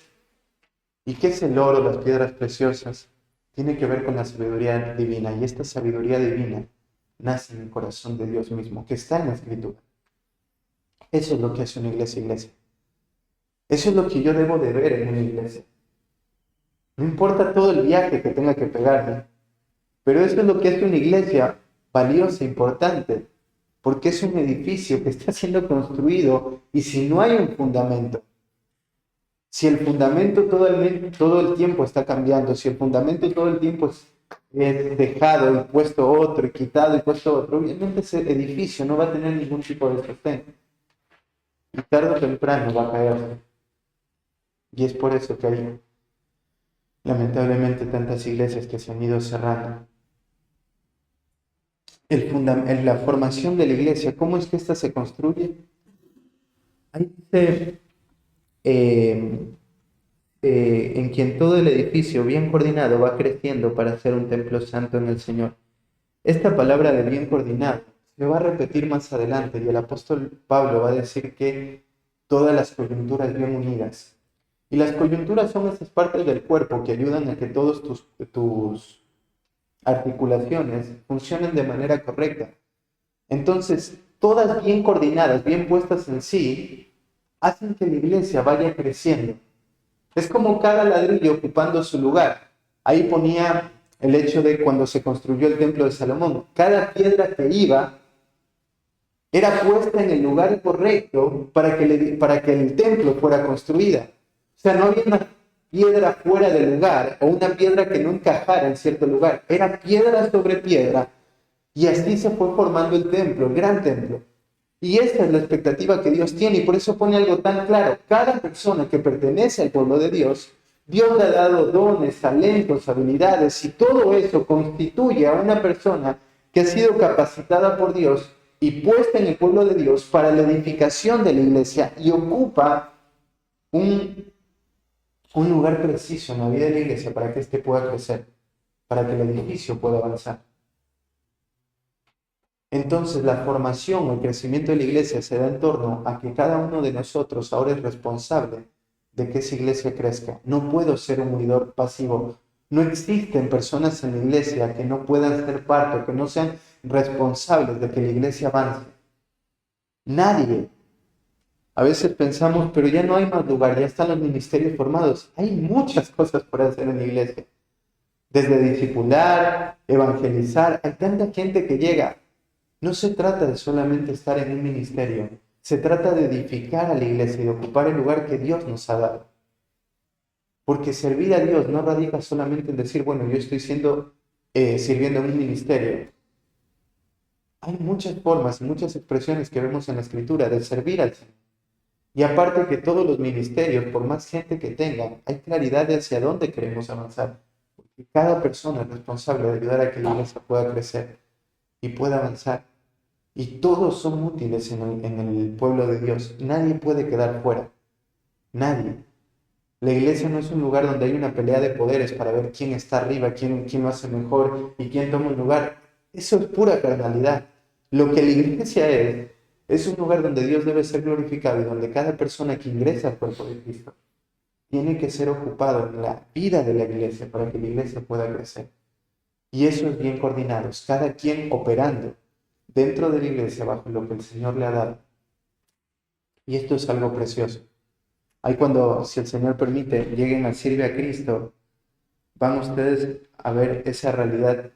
¿Y qué es el oro, las piedras preciosas? Tiene que ver con la sabiduría divina, y esta sabiduría divina nace en el corazón de Dios mismo, que está en la Escritura. Eso es lo que hace una iglesia. Eso es lo que yo debo de ver en una iglesia. No importa todo el viaje que tenga que pegarme, pero eso es lo que hace una iglesia valiosa, importante, porque es un edificio que está siendo construido, y si no hay un fundamento, si el fundamento todo el tiempo está cambiando, si el fundamento todo el tiempo es dejado y puesto otro, y quitado y puesto otro, obviamente ese edificio no va a tener ningún tipo de sostén. Y tarde o temprano va a caer. Y es por eso que hay, lamentablemente, tantas iglesias que se han ido cerrando. La formación de la iglesia, ¿cómo es que esta se construye? Ahí dice, en quien todo el edificio bien coordinado va creciendo para ser un templo santo en el Señor. Esta palabra de bien coordinado se va a repetir más adelante, y el apóstol Pablo va a decir que todas las coyunturas bien unidas. Y las coyunturas son esas partes del cuerpo que ayudan a que todas tus articulaciones funcionen de manera correcta. Entonces, todas bien coordinadas, bien puestas en sí, hacen que la iglesia vaya creciendo. Es como cada ladrillo ocupando su lugar. Ahí ponía el hecho de cuando se construyó el templo de Salomón. Cada piedra que iba era puesta en el lugar correcto para que el templo fuera construida. O sea, no había una piedra fuera de lugar o una piedra que no encajara en cierto lugar. Era piedra sobre piedra. Y así se fue formando el templo, el gran templo. Y esta es la expectativa que Dios tiene, y por eso pone algo tan claro. Cada persona que pertenece al pueblo de Dios, Dios le ha dado dones, talentos, habilidades, y todo eso constituye a una persona que ha sido capacitada por Dios y puesta en el pueblo de Dios para la edificación de la iglesia, y ocupa un lugar preciso en la vida de la iglesia para que éste pueda crecer, para que el edificio pueda avanzar. Entonces la formación o el crecimiento de la iglesia se da en torno a que cada uno de nosotros ahora es responsable de que esa iglesia crezca. No puedo ser un oidor pasivo. No existen personas en la iglesia que no puedan ser parte, que no sean responsables de que la iglesia avance. Nadie. A veces pensamos, pero ya no hay más lugar, ya están los ministerios formados. Hay muchas cosas por hacer en la iglesia. Desde discipular, evangelizar, hay tanta gente que llega. No se trata de solamente estar en un ministerio, se trata de edificar a la iglesia y de ocupar el lugar que Dios nos ha dado. Porque servir a Dios no radica solamente en decir, bueno, yo estoy sirviendo en un ministerio. Hay muchas formas y muchas expresiones que vemos en la Escritura de servir al Señor. Y aparte que todos los ministerios, por más gente que tengan, hay claridad de hacia dónde queremos avanzar. Porque cada persona es responsable de ayudar a que la iglesia pueda crecer y pueda avanzar. Y todos son útiles en el pueblo de Dios. Nadie puede quedar fuera. Nadie. La iglesia no es un lugar donde hay una pelea de poderes para ver quién está arriba, quién lo hace mejor y quién toma un lugar. Eso es pura carnalidad. Lo que la iglesia es un lugar donde Dios debe ser glorificado y donde cada persona que ingresa al cuerpo de Cristo tiene que ser ocupado en la vida de la iglesia para que la iglesia pueda crecer. Y eso es bien coordinado, cada quien operando dentro de la iglesia bajo lo que el Señor le ha dado. Y esto es algo precioso. Ahí cuando, si el Señor permite, lleguen al Sirve a Cristo, van ustedes a ver esa realidad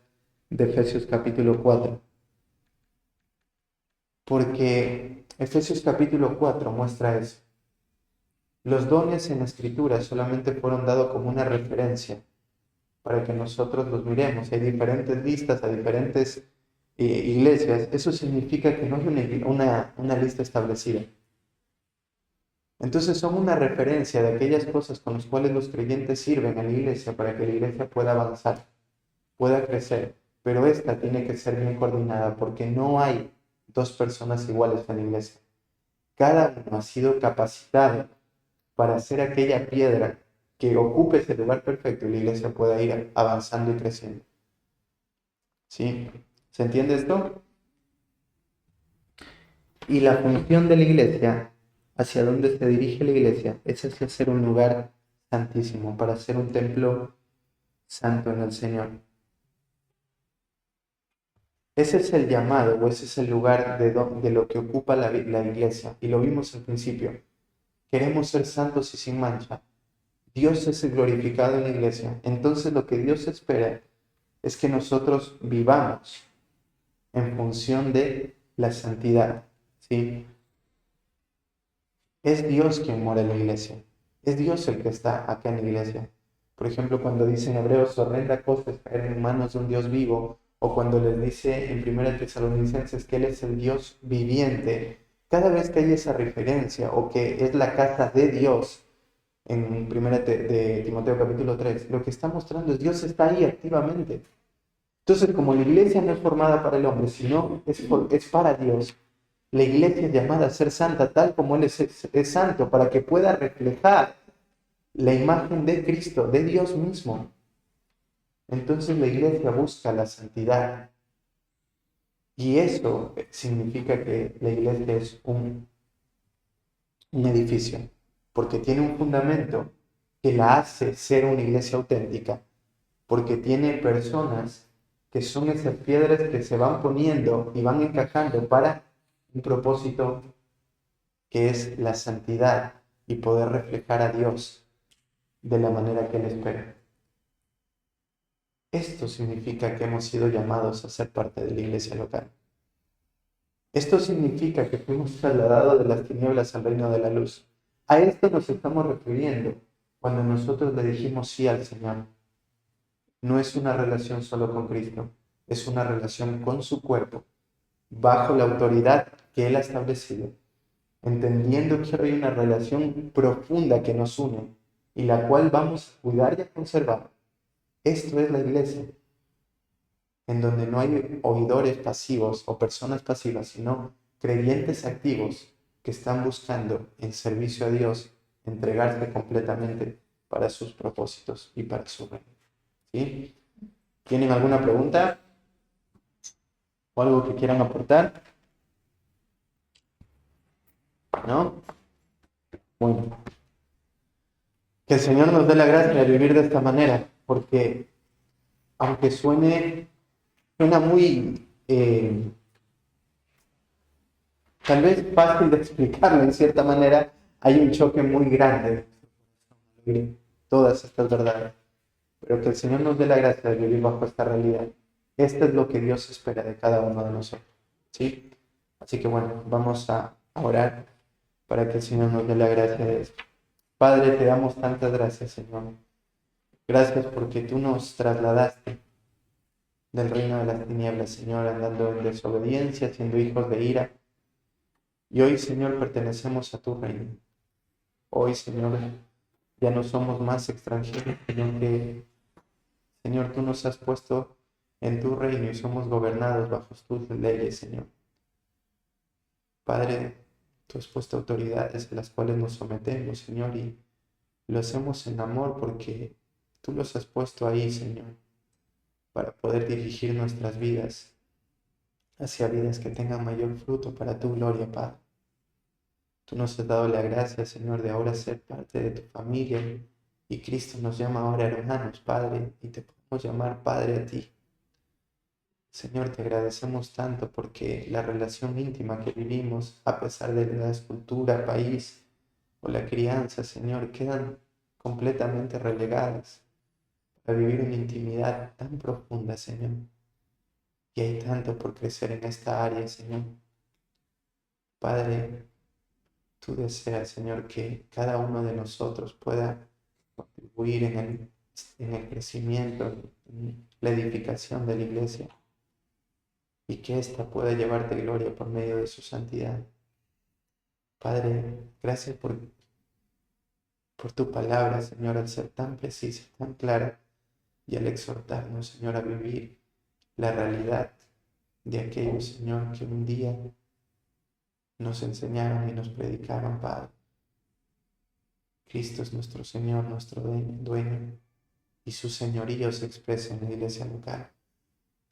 de Efesios capítulo 4. Porque Efesios capítulo 4 muestra eso. Los dones en la Escritura solamente fueron dados como una referencia para que nosotros los miremos. Hay diferentes listas, hay diferentes iglesias. Eso significa que no hay una lista establecida. Entonces son una referencia de aquellas cosas con las cuales los creyentes sirven a la iglesia para que la iglesia pueda avanzar, pueda crecer. Pero esta tiene que ser bien coordinada porque no hay dos personas iguales en la iglesia. Cada uno ha sido capacitado para ser aquella piedra que ocupe ese lugar perfecto y la iglesia pueda ir avanzando y creciendo. ¿Sí? ¿Se entiende esto? Y la función de la iglesia, hacia dónde se dirige la iglesia, es hacia ser un lugar santísimo, para ser un templo santo en el Señor. Ese es el llamado, o ese es el lugar de lo que ocupa la iglesia. Y lo vimos al principio. Queremos ser santos y sin mancha. Dios es glorificado en la iglesia. Entonces lo que Dios espera es que nosotros vivamos en función de la santidad, ¿sí? Es Dios quien mora en la iglesia. Es Dios el que está acá en la iglesia. Por ejemplo, cuando dice en Hebreos, horrenda cosa es caer en manos de un Dios vivo, o cuando les dice en 1 Tesalonicenses que Él es el Dios viviente. Cada vez que hay esa referencia, o que es la casa de Dios, en 1 de Timoteo capítulo 3, lo que está mostrando es Dios está ahí activamente. Entonces, como la iglesia no es formada para el hombre, sino es para Dios, la iglesia es llamada a ser santa tal como Él es santo, para que pueda reflejar la imagen de Cristo, de Dios mismo. Entonces la iglesia busca la santidad. Y eso significa que la iglesia es un edificio, porque tiene un fundamento que la hace ser una iglesia auténtica, porque tiene personas que son esas piedras que se van poniendo y van encajando para un propósito que es la santidad y poder reflejar a Dios de la manera que Él espera. Esto significa que hemos sido llamados a ser parte de la iglesia local. Esto significa que fuimos trasladados de las tinieblas al reino de la luz. A esto nos estamos refiriendo cuando nosotros le dijimos sí al Señor. No es una relación solo con Cristo, es una relación con su cuerpo, bajo la autoridad que Él ha establecido, entendiendo que hay una relación profunda que nos une y la cual vamos a cuidar y a conservar. Esto es la iglesia, en donde no hay oidores pasivos o personas pasivas, sino creyentes activos que están buscando en servicio a Dios entregarse completamente para sus propósitos y para su reino. ¿Sí? ¿Tienen alguna pregunta o algo que quieran aportar? ¿No? Bueno, que el Señor nos dé la gracia de vivir de esta manera, porque aunque suena muy, tal vez fácil de explicarlo en cierta manera, hay un choque muy grande en todas estas verdades, pero que el Señor nos dé la gracia de vivir bajo esta realidad. Esto es lo que Dios espera de cada uno de nosotros, ¿sí? Así que bueno, vamos a orar para que el Señor nos dé la gracia de esto. Padre, te damos tantas gracias, Señor. Gracias porque tú nos trasladaste del reino de las tinieblas, Señor, andando en desobediencia, siendo hijos de ira. Y hoy, Señor, pertenecemos a tu reino. Hoy, Señor, ya no somos más extranjeros, sino que, Señor, tú nos has puesto en tu reino y somos gobernados bajo tus leyes, Señor. Padre, tú has puesto autoridades a las cuales nos sometemos, Señor, y lo hacemos en amor porque tú los has puesto ahí, Señor, para poder dirigir nuestras vidas hacia vidas que tengan mayor fruto para tu gloria, Padre. Tú nos has dado la gracia, Señor, de ahora ser parte de tu familia y Cristo nos llama ahora hermanos, Padre, y te podemos llamar Padre a ti. Señor, te agradecemos tanto porque la relación íntima que vivimos, a pesar de la cultura, país o la crianza, Señor, quedan completamente relegadas a vivir una intimidad tan profunda, Señor. Y hay tanto por crecer en esta área, Señor. Padre, tú deseas, Señor, que cada uno de nosotros pueda contribuir en el crecimiento, en la edificación de la iglesia y que ésta pueda llevarte gloria por medio de su santidad. Padre, gracias por tu palabra, Señor, al ser tan precisa, tan clara y al exhortarnos, Señor, a vivir la realidad de aquellos, Señor, que un día nos enseñaron y nos predicaron, Padre. Cristo es nuestro Señor, nuestro dueño, y su señorío se expresa en la iglesia local.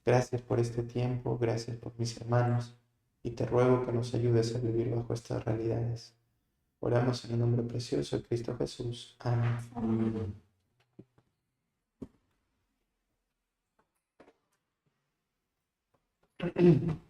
Gracias por este tiempo, gracias por mis hermanos, y te ruego que nos ayudes a vivir bajo estas realidades. Oramos en el nombre precioso de Cristo Jesús. Amén. Amén.